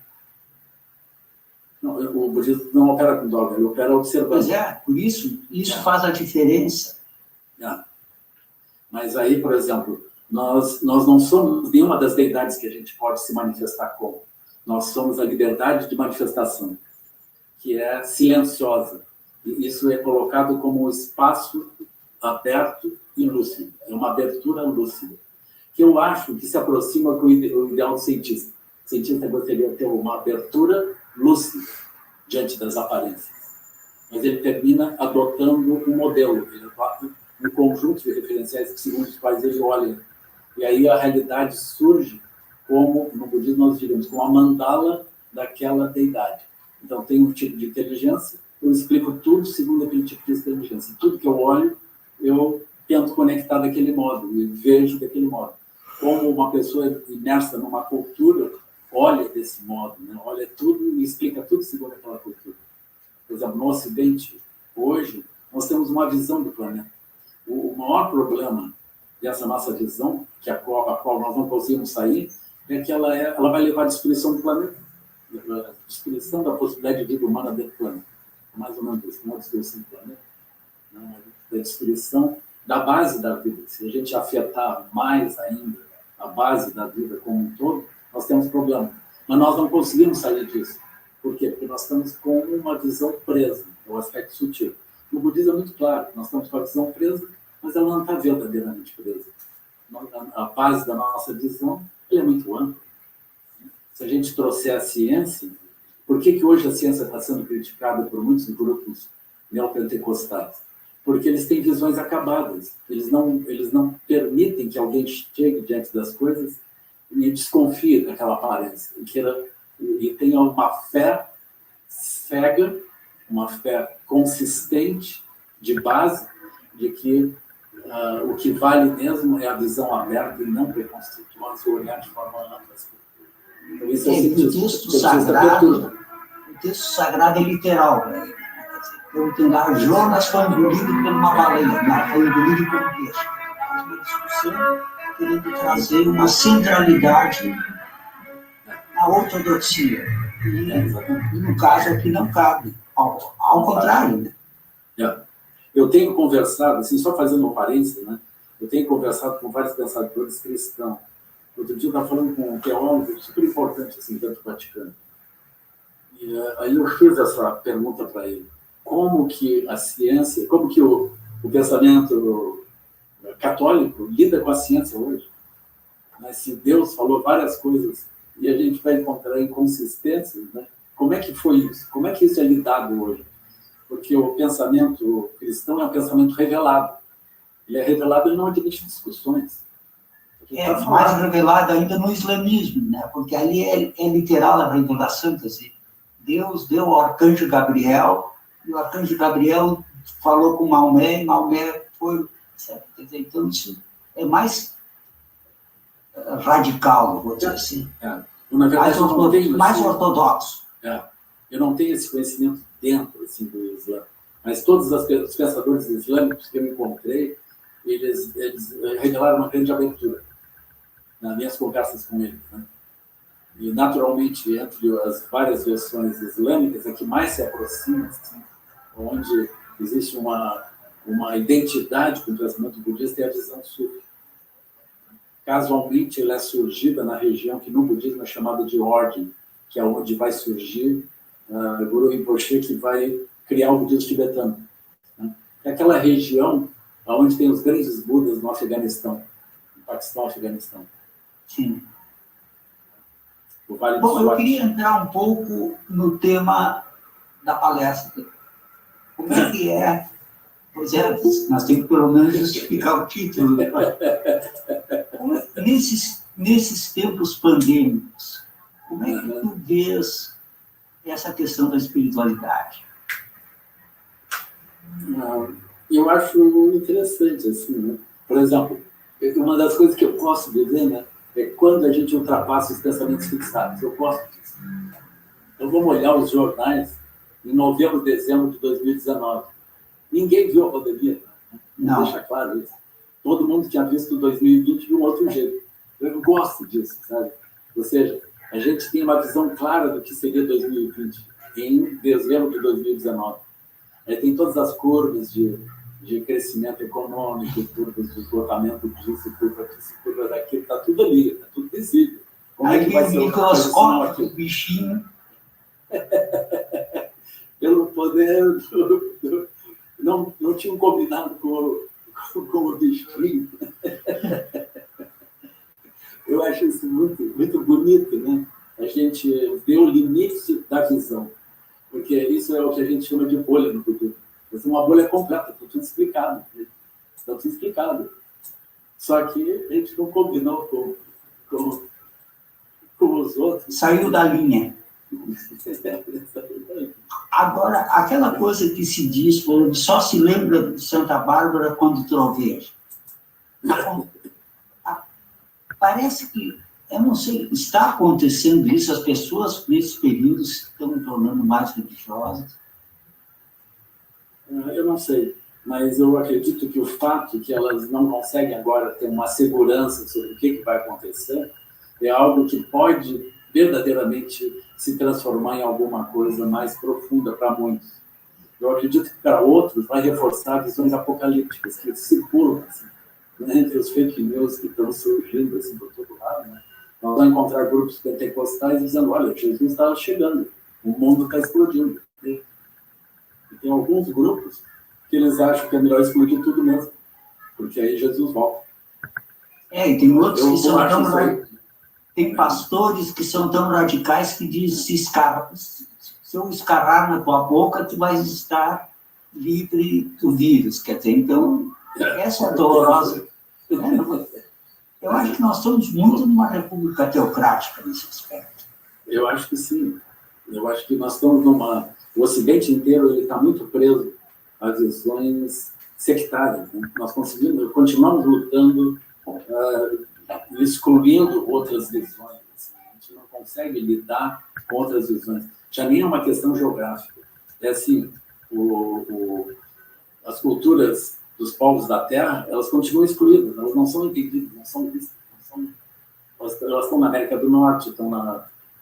[SPEAKER 4] Não, o budismo não opera com dogma, ele opera observando.
[SPEAKER 3] Pois é, por isso faz a diferença.
[SPEAKER 4] Mas aí, por exemplo, nós não somos nenhuma das deidades que a gente pode se manifestar como. Nós somos a liberdade de manifestação, que é silenciosa. E isso é colocado como um espaço aberto e lúcido. É uma abertura lúcida. Que eu acho que se aproxima com o ideal do cientista. O cientista gostaria de ter uma abertura lúcida diante das aparências. Mas ele termina adotando um modelo. Ele adota um conjunto de referenciais segundo os quais ele olha. E aí a realidade surge como, no budismo nós diríamos, como a mandala daquela deidade. Então tem um tipo de inteligência, eu explico tudo segundo aquele tipo de inteligência. Tudo que eu olho, eu tento conectar daquele modo, e vejo daquele modo. Como uma pessoa imersa numa cultura olha desse modo, né? Olha tudo e explica tudo segundo aquela cultura. Por exemplo, no Ocidente, hoje, nós temos uma visão do planeta. O maior problema dessa nossa visão, a qual nós não conseguimos sair, é que ela vai levar à destruição do planeta. A destruição da possibilidade de vida humana dentro do planeta. Mais ou menos isso, não é a destruição do planeta, não, é a destruição da base da vida. Se a gente afetar mais ainda a base da vida como um todo, nós temos problema. Mas nós não conseguimos sair disso. Por quê? Porque nós estamos com uma visão presa, é o aspecto sutil. No budismo é muito claro, nós estamos com a visão presa, mas ela não está verdadeiramente presa. A base da nossa visão é muito ampla. Se a gente trouxer a ciência, por que hoje a ciência está sendo criticada por muitos grupos neopentecostais? Porque eles têm visões acabadas. Eles não permitem que alguém chegue diante das coisas e desconfie daquela aparência. E tenha uma fé cega, uma fé consistente, de base, de que o que vale mesmo é a visão aberta e não preconceituosa, olhar de forma ampla. Então, isso
[SPEAKER 3] o texto sagrado é literal. Né? Eu entendo, Jonas foi engolido por uma baleia, foi engolido por um peixe. Faz uma discussão querendo trazer uma centralidade na ortodoxia. E no caso aqui não cabe. Ao contrário, né?
[SPEAKER 4] Eu tenho conversado, assim, só fazendo um parênteses, né? eu tenho conversado com vários pensadores cristãos. Outro dia eu estava falando com um teólogo super importante, assim, dentro do Vaticano. E aí eu fiz essa pergunta para ele. Como que a ciência, como que o pensamento católico lida com a ciência hoje? Mas se Deus falou várias coisas e a gente vai encontrar inconsistências, né? Como é que foi isso? Como é que isso é lidado hoje? Porque o pensamento cristão é um pensamento revelado. Ele é revelado e não admite discussões.
[SPEAKER 3] É mais revelado ainda no islamismo, né? Porque ali é literal a revelação, quer dizer, Deus deu ao arcanjo Gabriel, e o arcanjo Gabriel falou com Maomé, e Maomé foi... Certo? Quer dizer, então isso é mais radical, vou dizer assim.
[SPEAKER 4] Na verdade,
[SPEAKER 3] mais ortodoxo.
[SPEAKER 4] Eu não tenho esse conhecimento dentro assim, do Islã, mas todos os pensadores islâmicos que eu encontrei, eles revelaram uma grande abertura nas minhas conversas com eles. Né? E, naturalmente, entre as várias versões islâmicas, a que mais se aproxima, assim, onde existe uma identidade com o pensamento budista, é a visão sufi. Casualmente, ela é surgida na região que no budismo é chamada de ordem, que é onde vai surgir Guru Rinpoche, que vai criar o budismo tibetano. Né? É aquela região onde tem os grandes Budas no Afeganistão, no Paquistão, Afeganistão.
[SPEAKER 3] Sim.
[SPEAKER 4] O Vale do
[SPEAKER 3] Bom, eu
[SPEAKER 4] Swat.
[SPEAKER 3] queria entrar um pouco no tema da palestra. Como é que é? Pois é, nós temos que pelo menos justificar o título. Nesses tempos pandêmicos, como é que tu vês essa questão da espiritualidade?
[SPEAKER 4] Eu acho interessante, assim, né? Por exemplo, uma das coisas que eu posso dizer, né, é quando a gente ultrapassa os pensamentos fixados. Eu gosto disso. Então, vamos olhar os jornais em novembro, dezembro de 2019. Ninguém viu a pandemia. Né?
[SPEAKER 3] Não.
[SPEAKER 4] Deixa claro isso. Todo mundo tinha visto 2020 de um outro jeito. Eu gosto disso, sabe? Ou seja, a gente tem uma visão clara do que seria 2020 em dezembro de 2019. Aí tem todas as curvas de crescimento econômico, curvas de esgotamento disso, curva disso, curva daquilo, está tudo ali, está tudo visível. Como
[SPEAKER 3] aí
[SPEAKER 4] é que vai ser
[SPEAKER 3] o microscópio do bichinho.
[SPEAKER 4] Pelo poder não tinham combinado com o bichinho. Eu acho isso muito, muito bonito, né? A gente vê o limite da visão, porque isso é o que a gente chama de bolha no budismo. Essa é uma bolha completa, está tudo explicado. Está tudo explicado. Só que a gente não combinou com os outros.
[SPEAKER 3] Saiu da linha. Agora, aquela coisa que se diz, só se lembra de Santa Bárbara quando troveja. Parece que, eu não sei, está acontecendo isso, as pessoas nesse período se estão tornando mais religiosas.
[SPEAKER 4] Eu não sei, mas eu acredito que o fato que elas não conseguem agora ter uma segurança sobre o que vai acontecer é algo que pode verdadeiramente se transformar em alguma coisa mais profunda para muitos. Eu acredito que para outros vai reforçar visões apocalípticas que circulam assim, né, entre os fake news que estão surgindo assim, por todo lado. Né? Nós vamos encontrar grupos pentecostais dizendo, olha, Jesus está chegando, o mundo está explodindo. E tem alguns grupos que eles acham que é melhor explodir tudo mesmo, porque aí Jesus volta.
[SPEAKER 3] E tem outros que são tão... Tem pastores que são tão radicais que dizem, se eu escarrar na tua boca, tu vais estar livre do vírus. Quer dizer, então, essa é dolorosa. Eu acho que nós estamos muito numa república teocrática nesse aspecto.
[SPEAKER 4] Eu acho que sim. Eu acho que nós estamos numa... O Ocidente inteiro está muito preso às visões sectárias. Né? Nós continuamos lutando, excluindo outras visões. A gente não consegue lidar com outras visões. Já nem é uma questão geográfica. É assim, as culturas dos povos da Terra, elas continuam excluídas, elas não são entendidas, não são vistas. Elas estão na América do Norte, estão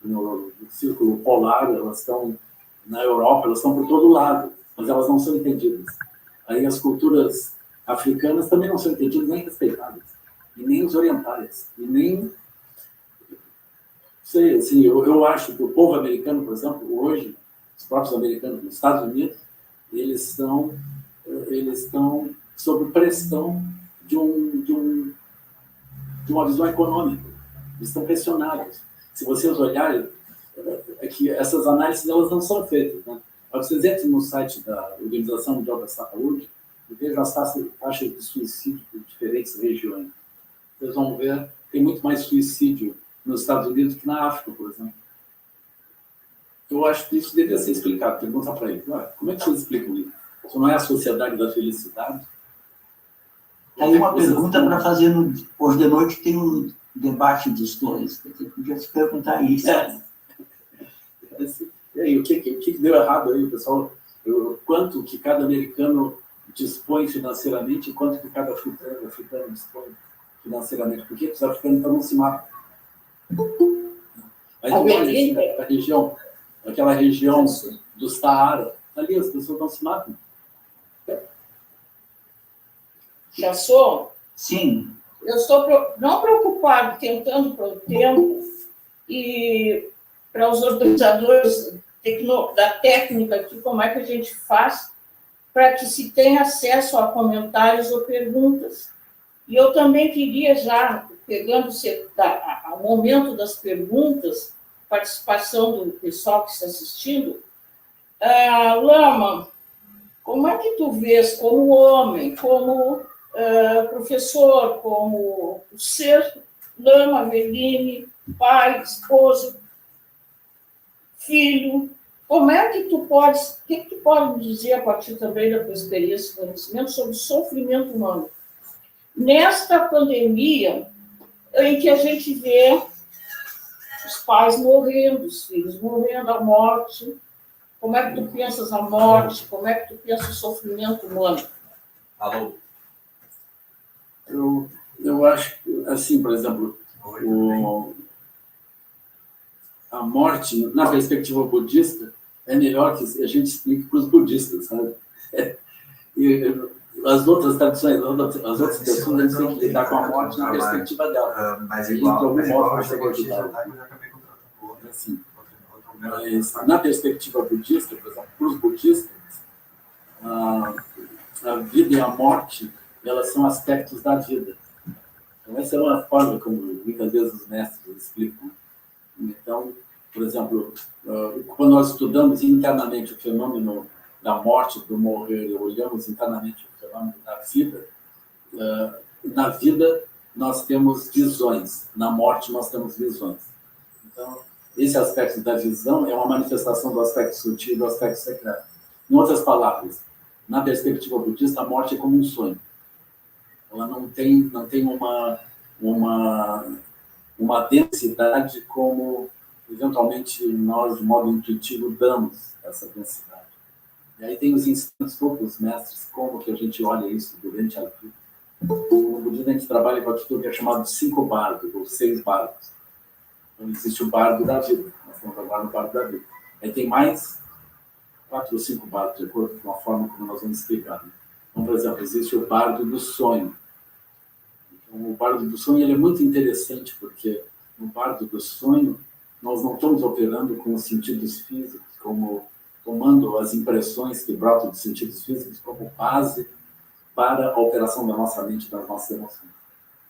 [SPEAKER 4] no Círculo Polar, elas estão na Europa, elas estão por todo lado, mas elas não são entendidas. Aí as culturas africanas também não são entendidas nem respeitadas, e nem os orientais, e nem... Sei, assim, eu acho que o povo americano, por exemplo, hoje, os próprios americanos nos Estados Unidos, eles estão sob pressão de uma visão econômica. Eles estão pressionados. Se vocês olharem, é que essas análises elas não são feitas. Né? Vocês entrem no site da Organização Mundial da Saúde e vejam as taxas de suicídio em diferentes regiões. Vocês vão ver, tem muito mais suicídio nos Estados Unidos que na África, por exemplo. Eu acho que isso deveria ser explicado. Pergunta para ele, como é que vocês explicam isso? Isso não é a sociedade da felicidade?
[SPEAKER 3] Aí uma pergunta para fazer hoje de noite, tem um debate dos dois. Você podia se perguntar isso.
[SPEAKER 4] E aí, o que deu errado aí, pessoal? Quanto que cada americano dispõe financeiramente e quanto que cada africano dispõe financeiramente? Por que os africanos então não se matam? Aí, aquela região do Saara, ali as pessoas não se matam.
[SPEAKER 2] Chassô?
[SPEAKER 3] Sim.
[SPEAKER 2] Eu estou não preocupado, tentando para o tempo e para os organizadores da técnica aqui, como é que a gente faz para que se tenha acesso a comentários ou perguntas. E eu também queria já, pegando-se ao momento das perguntas, participação do pessoal que está assistindo, Lama, como é que tu vês como homem, como professor, como o ser Lama Veline, pai, esposo, filho, como é que tu podes, o que tu pode dizer a partir também da tua experiência e conhecimento sobre o sofrimento humano? Nesta pandemia, em que a gente vê os pais morrendo, os filhos morrendo, a morte, como é que tu pensas a morte, como é que tu pensas o sofrimento humano?
[SPEAKER 6] Alô?
[SPEAKER 4] Eu acho, assim, por exemplo, a morte, na perspectiva budista, é melhor que a gente explique para os budistas, sabe? E as outras tradições, as outras pessoas, eles têm que lidar com a morte na perspectiva dela.
[SPEAKER 6] Mas
[SPEAKER 4] E, de algum modo,
[SPEAKER 6] eu
[SPEAKER 4] você
[SPEAKER 6] cheguei
[SPEAKER 4] vai ajudar.
[SPEAKER 6] a eu acabei contratando outro.
[SPEAKER 4] Assim, mas, na perspectiva budista, por exemplo, para os budistas, a vida e a morte, elas são aspectos da vida. Então, essa é uma forma como muitas vezes os mestres explicam. Então, por exemplo, quando nós estudamos internamente o fenômeno da morte, do morrer, e olhamos internamente o fenômeno da vida, na vida nós temos visões, na morte nós temos visões. Então, esse aspecto da visão é uma manifestação do aspecto sutil e do aspecto secreto. Em outras palavras, na perspectiva budista, a morte é como um sonho. Ela não tem uma densidade como, eventualmente, nós, de modo intuitivo, damos essa densidade. E aí tem os ensinos poucos mestres, como que a gente olha isso durante a vida. No budismo, a gente trabalha com aquilo que é chamado de 5 bardos, ou 6 bardos. Então, existe o bardo da vida. Nós estamos agora no bardo da vida. Aí tem mais 4 ou 5 bardos, de acordo com a forma como nós vamos explicar. Então, por exemplo, existe o bardo do sonho. Então, o bardo do sonho ele é muito interessante, porque no bardo do sonho, nós não estamos operando com os sentidos físicos, como tomando as impressões que brotam dos sentidos físicos como base para a operação da nossa mente e das nossas emoções.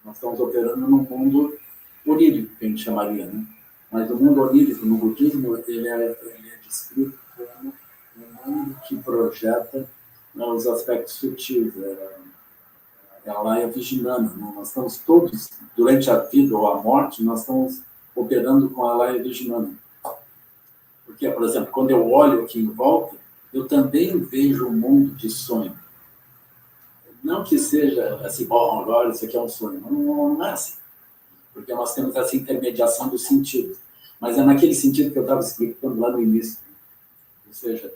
[SPEAKER 4] Nós estamos operando num mundo onírico, que a gente chamaria, né? Mas o mundo onírico, no budismo, ele é descrito como um mundo que projeta os aspectos sutis. Ela é vigilante. Nós estamos todos, durante a vida ou a morte, nós estamos operando com a Laya Vijnana. Porque, por exemplo, quando eu olho aqui em volta, eu também vejo um mundo de sonho. Não que seja assim, bom, agora isso aqui é um sonho. Não é assim. Porque nós temos essa intermediação dos sentidos. Mas é naquele sentido que eu estava explicando lá no início. Ou seja,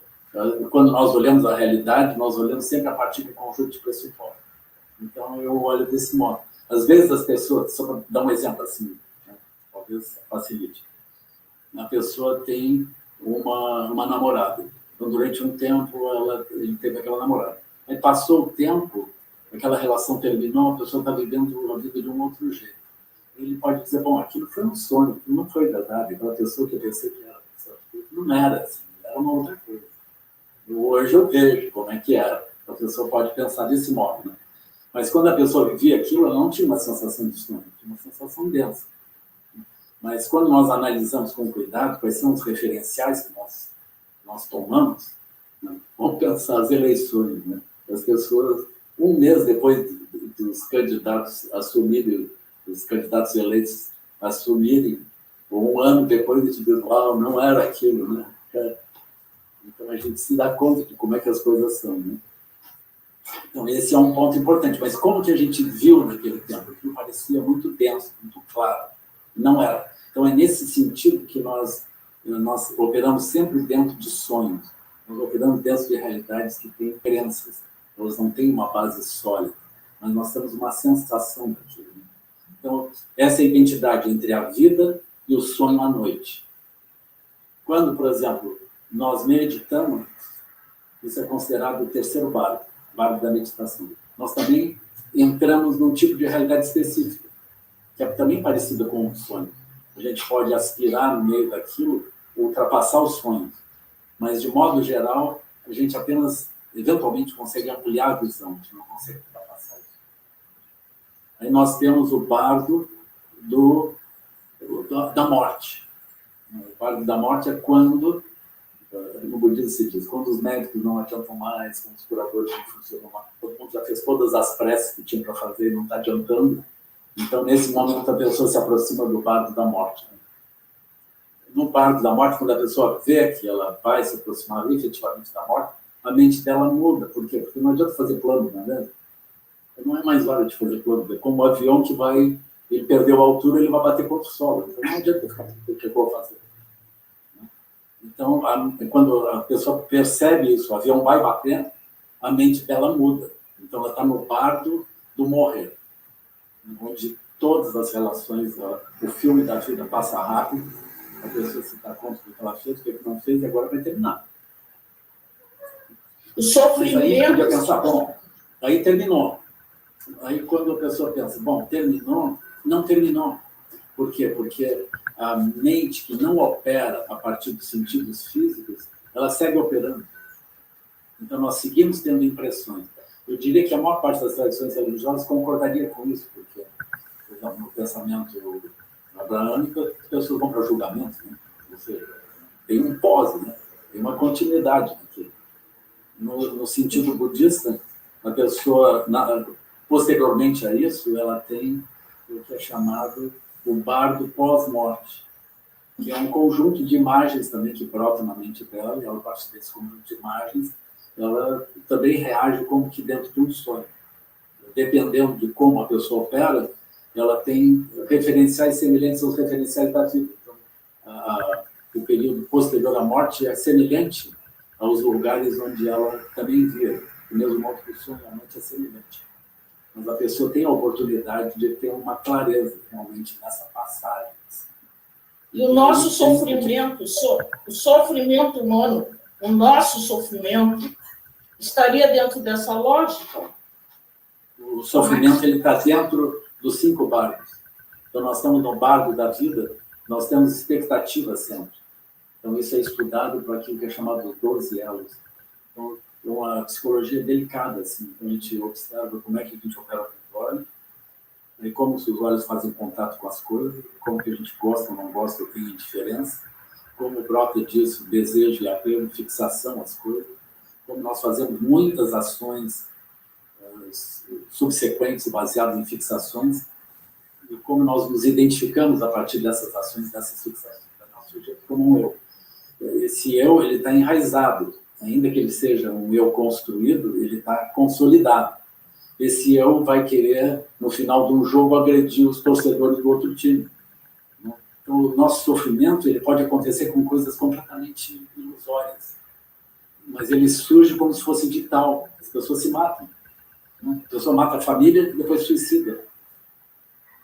[SPEAKER 4] quando nós olhamos a realidade, nós olhamos sempre a partir do conjunto de pressupostos. Então, eu olho desse modo. Às vezes as pessoas, só para dar um exemplo assim, né, talvez facilite. A pessoa tem uma namorada. Então, durante um tempo, ele teve aquela namorada. Aí passou o tempo, aquela relação terminou, a pessoa está vivendo a vida de um outro jeito. Ele pode dizer, bom, aquilo foi um sonho, aquilo não foi verdade, aquela pessoa que eu pensei que era, não era assim, era uma outra coisa. Hoje eu vejo como é que era. A pessoa pode pensar desse modo, né? Mas quando a pessoa vivia aquilo, ela não tinha uma sensação de sonho, tinha uma sensação densa. Mas quando nós analisamos com cuidado quais são os referenciais que nós tomamos, né? Vamos pensar as eleições, né? As pessoas, um mês depois dos candidatos assumirem, os candidatos eleitos assumirem, ou um ano depois de dizer, uau, não era aquilo, né? Então a gente se dá conta de como é que as coisas são, né? Então esse é um ponto importante, mas como que a gente viu naquele tempo? Aquilo parecia muito denso, muito claro, não era. Então é nesse sentido que nós operamos sempre dentro de sonhos, nós operamos dentro de realidades que têm crenças, elas não têm uma base sólida, mas nós temos uma sensação daquilo. Então essa é a identidade entre a vida e o sonho à noite. Quando, por exemplo, nós meditamos, isso é considerado o terceiro bardo da meditação. Nós também entramos num tipo de realidade específica, que é também parecida com um sonho. A gente pode aspirar no meio daquilo, ultrapassar os sonhos, mas, de modo geral, a gente apenas, eventualmente, consegue ampliar a visão, a gente não consegue ultrapassar isso. Aí nós temos o bardo da morte. O bardo da morte é quando, no budismo se diz, quando os médicos não adiantam mais, quando os curadores não funcionam mais, todo mundo já fez todas as preces que tinha para fazer e não está adiantando, então nesse momento a pessoa se aproxima do bardo da morte. No bardo da morte, quando a pessoa vê que ela vai se aproximar efetivamente da morte, a mente dela muda. Por quê? Porque não adianta fazer plano, não é mesmo? Não é mais hora de fazer plano. É como um avião que vai, ele perdeu a altura, ele vai bater contra o solo. Então não adianta ficar o que eu vou fazer. Então, quando a pessoa percebe isso, o avião vai batendo, a mente dela muda. Então, ela está no bardo do morrer, onde todas as relações, o filme da vida passa rápido, a pessoa se dá conta do que ela fez, o que não fez, e agora vai terminar.
[SPEAKER 2] O sofrimento...
[SPEAKER 4] Mas aí podia pensar, bom, aí terminou. Aí, quando a pessoa pensa, bom, terminou, não terminou. Por quê? Porque a mente que não opera a partir dos sentidos físicos, ela segue operando. Então, nós seguimos tendo impressões. Eu diria que a maior parte das tradições religiosas concordaria com isso, porque, por exemplo, no pensamento abraâmico, as pessoas vão para julgamento, né? Ou seja, tem um pós, né? Tem uma continuidade aqui. No sentido budista, a pessoa, posteriormente a isso, ela tem o que é chamado o bardo pós-morte, que é um conjunto de imagens também que brotam na mente dela, e ela, a partir desse conjunto de imagens, ela também reage como que dentro de um sonho. Dependendo de como a pessoa opera, ela tem referenciais semelhantes aos referenciais da vida. Então, o período posterior à morte é semelhante aos lugares onde ela também via. Do mesmo modo que o sonho à noite é semelhante. Mas a pessoa tem a oportunidade de ter uma clareza realmente nessa passagem.
[SPEAKER 2] E o nosso sofrimento, o sofrimento humano, o nosso sofrimento, estaria dentro dessa lógica?
[SPEAKER 4] O sofrimento está dentro dos 5 bardos. Então, nós estamos no bardo da vida, nós temos expectativa sempre. Então, isso é estudado por aquilo que é chamado de 12 elos. Então, é uma psicologia delicada, assim. Então, a gente observa como é que a gente opera com o olho, e como os olhos fazem contato com as coisas, como que a gente gosta ou não gosta, ou tem indiferença, como brota disso desejo e apego, fixação às coisas, como nós fazemos muitas ações subsequentes baseadas em fixações, e como nós nos identificamos a partir dessas ações, dessas fixações, nosso sujeito como um eu. Esse eu, ele está enraizado, ainda que ele seja um eu construído, ele está consolidado. Esse eu vai querer, no final de um jogo, agredir os torcedores do outro time. Então, o nosso sofrimento ele pode acontecer com coisas completamente ilusórias, mas ele surge como se fosse vital. As pessoas se matam. A pessoa mata a família e depois suicida.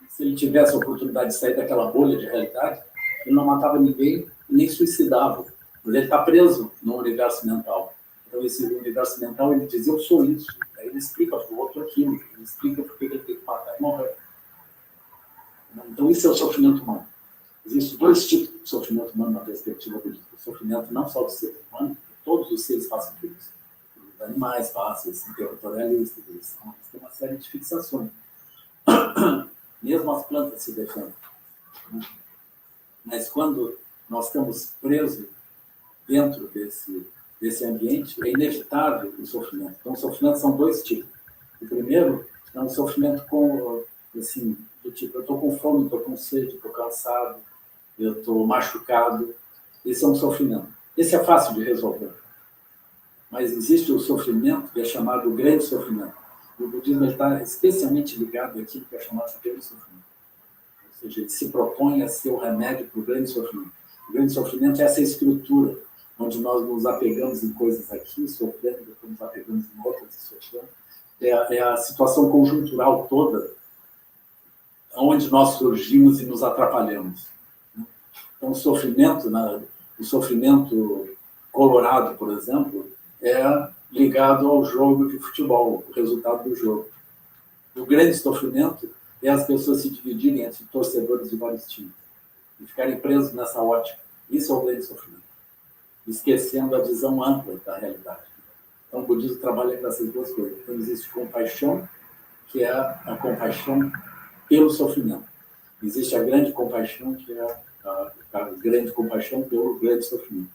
[SPEAKER 4] Se ele tivesse a oportunidade de sair daquela bolha de realidade, ele não matava ninguém e nem suicidava. Mas ele está preso no universo mental. Então, esse universo mental, ele diz, eu sou isso. Aí ele explica para o outro aquilo. Ele explica por que ele tem que matar e morrer. Então, isso é o sofrimento humano. Existem dois tipos de sofrimento humano na perspectiva budista. O sofrimento não só do ser humano, todos os seres passam por isso. Os animais passam, eles são territorialistas, eles têm uma série de fixações. Mesmo as plantas se defendem. Mas quando nós estamos presos dentro desse ambiente, é inevitável o sofrimento. Então, o sofrimento são dois tipos. O primeiro é um sofrimento assim, do tipo, eu estou com fome, estou com sede, estou cansado, eu estou machucado. Esse é um sofrimento. Esse é fácil de resolver. Mas existe o sofrimento que é chamado grande sofrimento. O budismo está especialmente ligado àquilo que é chamado de grande sofrimento. Ou seja, ele se propõe a ser o remédio para o grande sofrimento. O grande sofrimento é essa estrutura, onde nós nos apegamos em coisas aqui, sofrendo, depois nos apegamos em outras e sofrendo. É a situação conjuntural toda, onde nós surgimos e nos atrapalhamos. Então, o sofrimento colorado, por exemplo, é ligado ao jogo de futebol, o resultado do jogo. O grande sofrimento é as pessoas se dividirem entre torcedores de vários times e ficarem presos nessa ótica. Isso é o grande sofrimento, esquecendo a visão ampla da realidade. Então, o budismo trabalha com essas duas coisas. Então, existe compaixão, que é a compaixão pelo sofrimento. Existe a grande compaixão, que é a grande compaixão pelo grande sofrimento.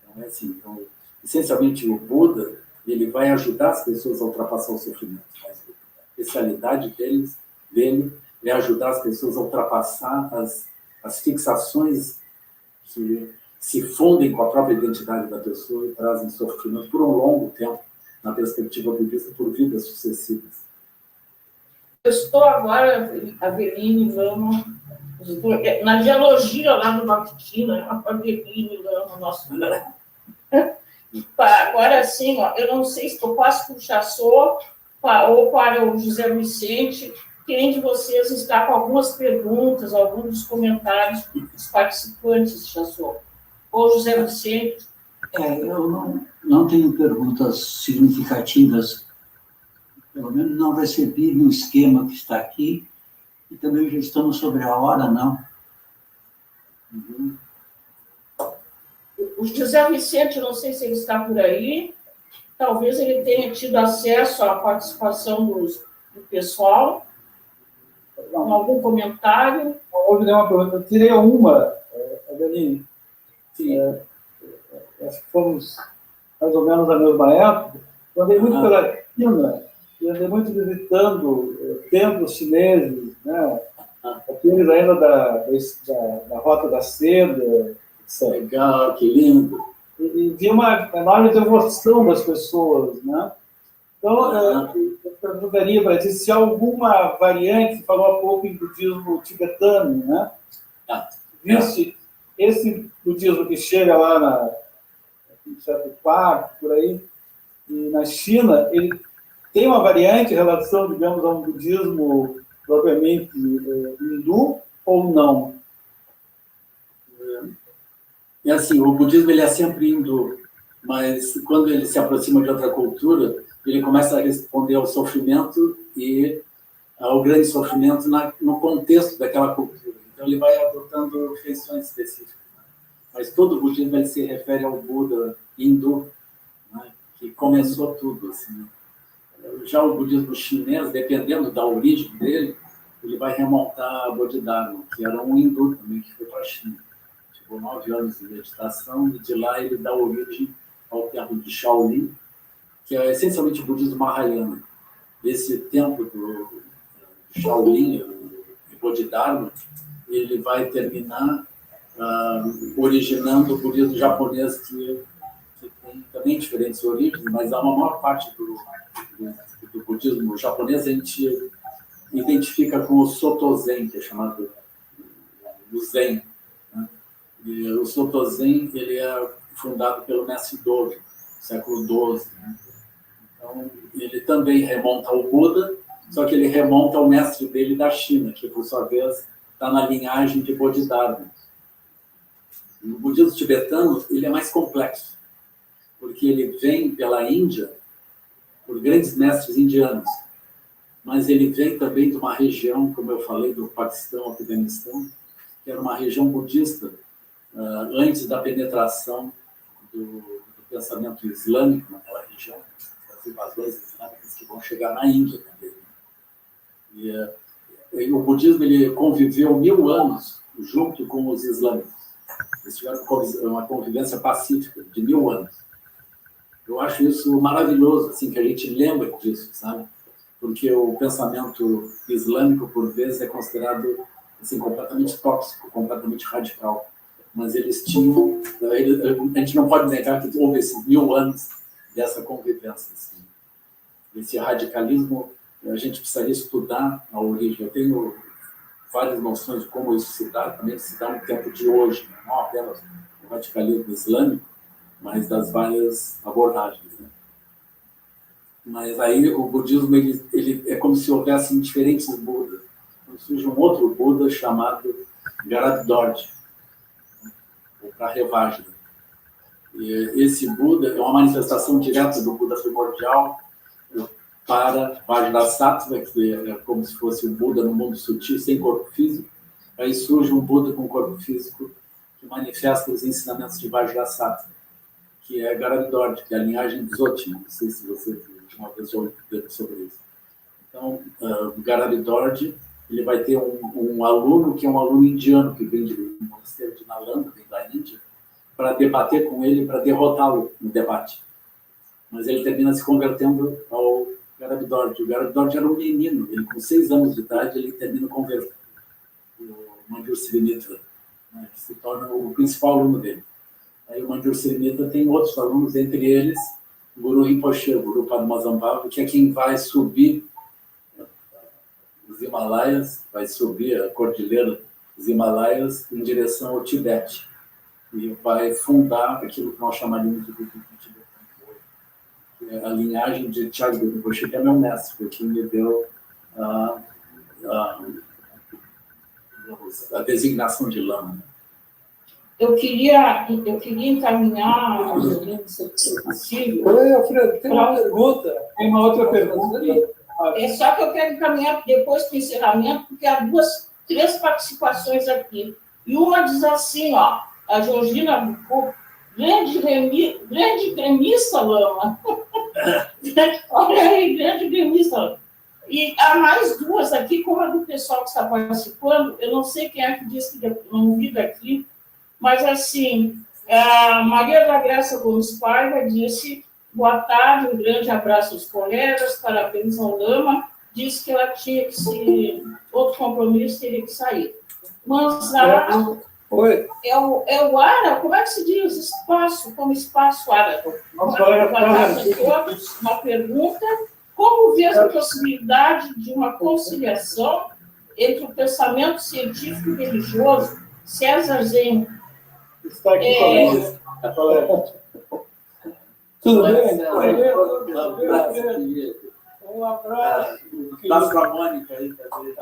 [SPEAKER 4] Então, é assim. Então, essencialmente, o Buda, ele vai ajudar as pessoas a ultrapassar o sofrimento. Mas a especialidade dele é ajudar as pessoas a ultrapassar as fixações que se fundem com a própria identidade da pessoa e trazem sofrimento por um longo tempo, na perspectiva budista, por vidas sucessivas.
[SPEAKER 2] Eu estou agora, Aveline Lama, na geologia lá do Bacutina, a Aveline Lama, nosso nome. Agora sim, ó, eu não sei se eu passo para o Chassô ou para o José Vicente. Quem de vocês está com algumas perguntas, alguns dos comentários dos participantes, Chassô? Ou José Vicente?
[SPEAKER 3] Eu não tenho perguntas significativas. Pelo menos não recebi no esquema que está aqui. E também já estamos sobre a hora, não.
[SPEAKER 2] Uhum. O José Vicente, não sei se ele está por aí, talvez ele tenha tido acesso à participação do pessoal. Algum comentário?
[SPEAKER 1] Houve uma pergunta, eu tirei uma, Adeline. Acho que fomos mais ou menos na mesma época. Eu andei muito pela China, e andei muito visitando templos chineses, né? Aqueles ainda da Rota da Seda.
[SPEAKER 4] Legal, que lindo.
[SPEAKER 1] E vi uma enorme devoção das pessoas, né? Então, eu perguntaria para ti se há alguma variante, você falou há pouco em budismo tibetano, né? Viste esse budismo que chega lá no século IV, por aí, e na China, ele tem uma variante em relação, digamos, a um budismo propriamente hindu ou não?
[SPEAKER 4] É assim, o budismo ele é sempre hindu, mas quando ele se aproxima de outra cultura, ele começa a responder ao sofrimento e ao grande sofrimento no contexto daquela cultura. Então ele vai adotando feições específicas. Mas todo o budismo ele se refere ao Buda hindu, né, que começou tudo. Assim. Já o budismo chinês, dependendo da origem dele, ele vai remontar a Bodhidharma, que era um hindu também, que foi para a China. Ficou 9 anos de meditação, e de lá ele dá origem ao templo de Shaolin, que é essencialmente o budismo mahayana. Esse templo do Shaolin, o Bodhidharma, ele vai terminar originando o budismo japonês, que tem também diferentes origens, mas a maior parte do budismo japonês a gente identifica com o Soto Zen, que é chamado o Zen. Né? E o Soto Zen ele é fundado pelo mestre Dogen, século XII. Né? Então, ele também remonta ao Buda, só que ele remonta ao mestre dele da China, que, por sua vez, está na linhagem de Bodhidharma. O budismo tibetano ele é mais complexo, porque ele vem pela Índia por grandes mestres indianos. mas ele vem também de uma região, como eu falei, do Paquistão, Afeganistão, que era uma região budista, antes da penetração do pensamento islâmico naquela região, das invasões islâmicas que vão chegar na Índia também. E o budismo ele conviveu 1000 anos junto com os islâmicos. Eles tiveram uma convivência pacífica de 1000 anos. Eu acho isso maravilhoso, assim, que a gente lembra disso, sabe? Porque o pensamento islâmico, por vezes, é considerado assim, completamente tóxico, completamente radical. Mas eles tinham... A gente não pode negar que houve esses 1000 anos dessa convivência. Assim. Esse radicalismo, a gente precisaria estudar a origem. Eu tenho várias noções de como isso se dá, também se dá no tempo de hoje, né? Não apenas o radicalismo islâmico, mas das várias abordagens. Né? Mas aí o budismo ele é como se houvesse diferentes Budas. Então, surge um outro Buda chamado Garadhorja, ou Prahrevajra. E esse Buda é uma manifestação direta do Buda primordial para Vajrasattva, que é como se fosse um Buda no mundo sutil, sem corpo físico. Aí surge um Buda com corpo físico que manifesta os ensinamentos de Vajrasattva, que é Garadhorja, que é a linhagem Dzogchen. Não sei se você viu uma vez sobre isso. Então, o Garadhorja, ele vai ter um aluno que é um aluno indiano, que vem do mosteiro de Nalanda, vem da Índia, para debater com ele, para derrotá-lo no debate. Mas ele termina se convertendo ao Garadhorja. O Garadhorja era um menino, ele com 6 anos de idade, ele termina convertendo o Manjusri Srimitra, né, que se torna o principal aluno dele. Aí o Manjusri Srimitra tem outros alunos, entre eles o Guru Rinpoche, o Guru Padmasambhava, que é quem vai subir os Himalaias, vai subir a cordilheira dos Himalaias em direção ao Tibete e vai fundar aquilo que nós chamaríamos de budismo tibetano, que é a linhagem de Charles Rinpoche, que é meu mestre, foi quem me deu a designação de lama.
[SPEAKER 2] Eu queria encaminhar, se possível.
[SPEAKER 1] Oi, Alfredo, tem uma pergunta. Tem uma outra pergunta.
[SPEAKER 2] É só que eu quero encaminhar depois para o encerramento, porque há 3 participações aqui. E uma diz assim, ó, a Georgina Bucco, grande gremista, Lama. Olha aí, grande gremista, Lama. E há mais 2 aqui, como a do pessoal que está participando, eu não sei quem é que disse que não vi daqui, mas assim, a Maria da Graça Gomes Paiva disse: boa tarde, um grande abraço aos colegas, parabéns ao Lama. Disse que ela tinha que outro compromisso, teria que sair. Manzara é o Ara, como é que se diz? Espaço, como espaço Ara. Boa tarde a todos. Uma pergunta: como vê a possibilidade de uma conciliação entre o pensamento científico e religioso? César Zen.
[SPEAKER 1] Está aqui colega. Tudo bem? Um abraço.
[SPEAKER 4] Dá para a Mônica aí também.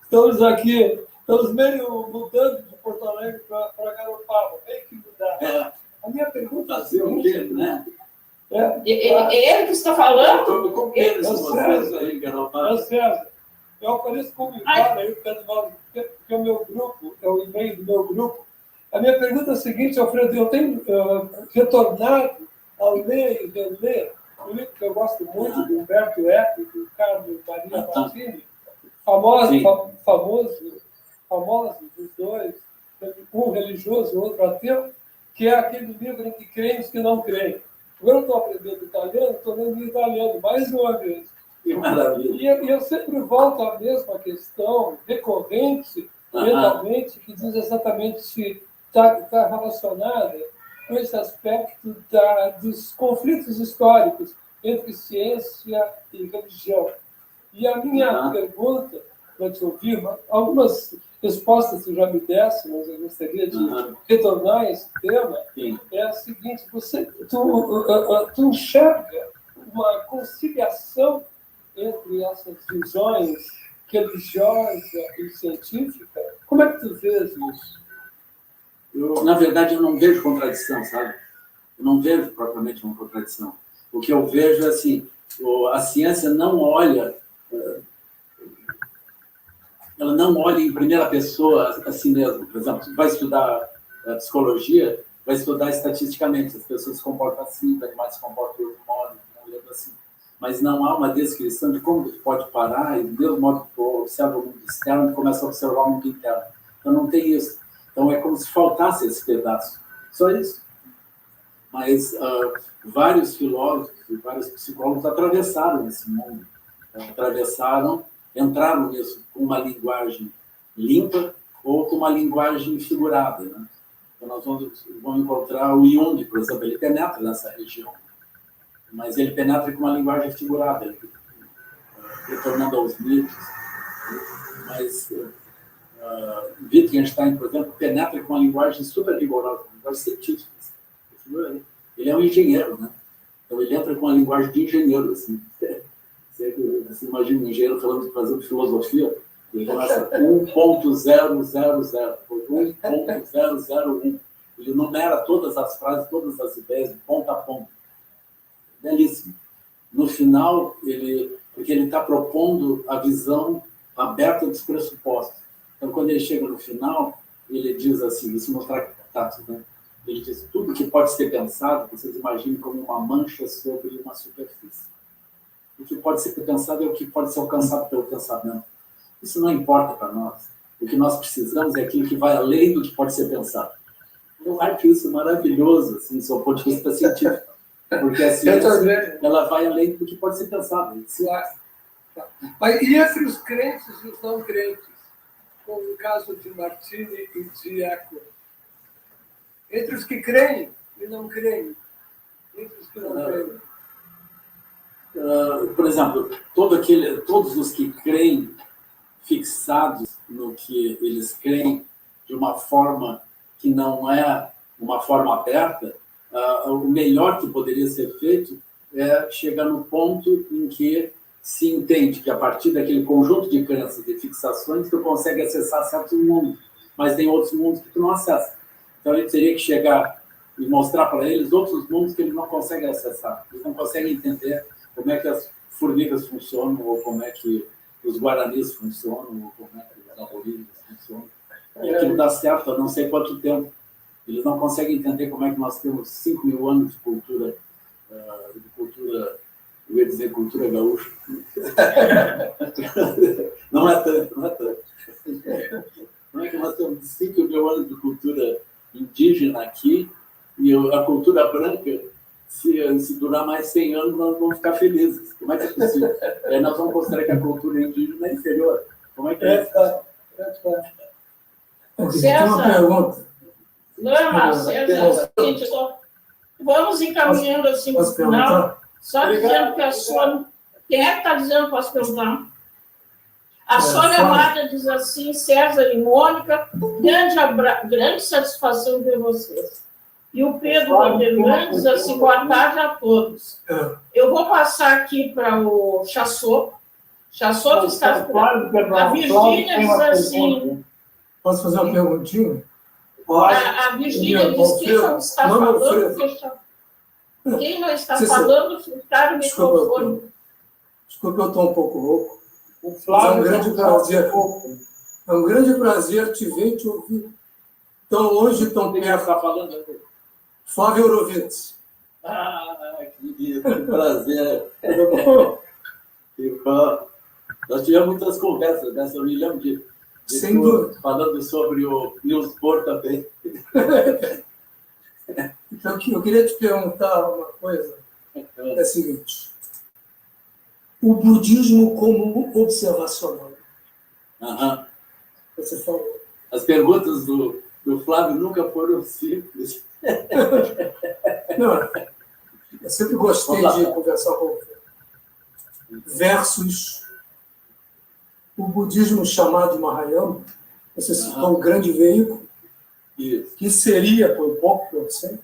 [SPEAKER 1] Estamos aqui, estamos meio mudando de Porto Alegre para Garopaba. Tem que mudar. A minha pergunta é
[SPEAKER 4] o quê, né?
[SPEAKER 2] É ele que está falando?
[SPEAKER 4] Com eles, vocês aí, Garopaba.
[SPEAKER 1] César, eu apareço convidado aí, porque o meu grupo, é o e-mail do meu grupo. A minha pergunta é a seguinte, Alfredo: eu tenho retornado ao ler e reler um livro que eu gosto muito, do Humberto Eco, do Carlos Maria Martini, famosos os dois, um religioso e outro ateu, que é aquele livro Entre Creem e os que Não Creem. Agora eu estou aprendendo italiano, estou lendo em italiano mais uma vez.
[SPEAKER 4] Que maravilha.
[SPEAKER 1] E eu sempre volto à mesma questão recorrente, mentalmente, que diz exatamente se está relacionada com esse aspecto dos conflitos históricos entre ciência e religião. E a minha pergunta, para te ouvir, algumas respostas que já me desse, mas eu gostaria de retornar a esse tema, é a seguinte: tu enxerga uma conciliação entre essas visões religiosa e científica? Como é que tu vês isso?
[SPEAKER 4] Na verdade, eu não vejo contradição, sabe? Eu não vejo propriamente uma contradição. O que eu vejo é assim, a ciência não olha, ela não olha em primeira pessoa a si mesma. Por exemplo, vai estudar psicologia, vai estudar estatisticamente, as pessoas se comportam assim, os animais se comportam de outro modo, olhando assim. Mas não há uma descrição de como tu pode parar, e do mesmo modo que tu observa o mundo externo, tu começa a observar o mundo interno. Então não tem isso. Então é como se faltasse esse pedaço. Só isso. Mas vários filósofos e vários psicólogos atravessaram esse mundo. Entraram nisso com uma linguagem limpa ou com uma linguagem figurada. Né? Então nós vamos encontrar o Jung, por exemplo, ele penetra nessa região. Mas ele penetra com uma linguagem figurada, retornando aos mitos. Mas Wittgenstein, por exemplo, penetra com uma linguagem super rigorosa, uma linguagem científica. Ele é um engenheiro, né? Então ele entra com uma linguagem de engenheiro, assim. Você imagina um engenheiro fazendo filosofia, ele começa 1.000, 1.001. Ele numera todas as frases, todas as ideias, de ponta a ponta. Belíssimo. No final, porque ele está propondo a visão aberta dos pressupostos. Então, quando ele chega no final, ele diz assim, isso no Tractatus, né? Ele diz, tudo que pode ser pensado, vocês imaginem como uma mancha sobre uma superfície. O que pode ser pensado é o que pode ser alcançado pelo pensamento. Isso não importa para nós. O que nós precisamos é aquilo que vai além do que pode ser pensado. Eu acho isso maravilhoso, assim, do ponto de vista científico. Porque a ciência, ela vai além do que pode ser pensado.
[SPEAKER 7] Mas e entre os crentes e os não crentes? Como o caso de Martini e de Eco. Entre os que creem e não creem. Entre os que não creem.
[SPEAKER 4] Por exemplo, todos os que creem fixados no que eles creem de uma forma que não é uma forma aberta, o melhor que poderia ser feito é chegar no ponto em que se entende que a partir daquele conjunto de crenças e fixações tu consegue acessar certos mundos, mas tem outros mundos que tu não acessa. Então ele teria que chegar e mostrar para eles outros mundos que eles não conseguem acessar. Eles não conseguem entender como é que as formigas funcionam, ou como é que os guaranis funcionam, ou como é que os aborígenes funcionam. E aquilo dá certo há não sei quanto tempo. Eles não conseguem entender como é que nós temos 5.000 anos de cultura, eu ia dizer cultura gaúcha. Não é tanto. Como é que nós temos 5.000 anos de cultura indígena aqui, e a cultura branca, se durar mais 100 anos, nós vamos ficar felizes. Como é que é possível? Aí nós vamos considerar que a cultura indígena é inferior. Como é que é isso?
[SPEAKER 8] Tem uma pergunta.
[SPEAKER 2] Lama, César, seguinte, vamos encaminhando assim para o final, só dizendo que a Sônia... Quem é que está dizendo, posso perguntar? A Sônia Amada diz assim, César e Mônica, grande satisfação ver vocês. E o Pedro Vanderlan diz assim, boa tarde a todos. Eu vou passar aqui para o Chassot. Chassot está... A Virgínia diz assim...
[SPEAKER 8] Posso fazer uma perguntinha?
[SPEAKER 2] A Virgínia diz que não está falando, quem não está falando, fechar o microfone.
[SPEAKER 8] Desculpa, eu estou um pouco rouco.
[SPEAKER 1] O Flávio
[SPEAKER 8] é um grande prazer. É um grande prazer te ver e te ouvir. Tão longe, tão perto.
[SPEAKER 4] Quem está falando?
[SPEAKER 8] Flávio Orovitz.
[SPEAKER 4] Que prazer. Nós tivemos muitas conversas, né? Eu me lembro de
[SPEAKER 8] sem dúvida.
[SPEAKER 4] Falando sobre o Niels Bohr também.
[SPEAKER 8] Então, eu queria te perguntar uma coisa. É a seguinte. O budismo como observacional. Você falou.
[SPEAKER 4] As perguntas do Flávio nunca foram simples.
[SPEAKER 8] Não, eu sempre gostei de conversar com você. Versus o budismo chamado Mahayana, você citou um grande veículo, que seria, por pouco que eu sei,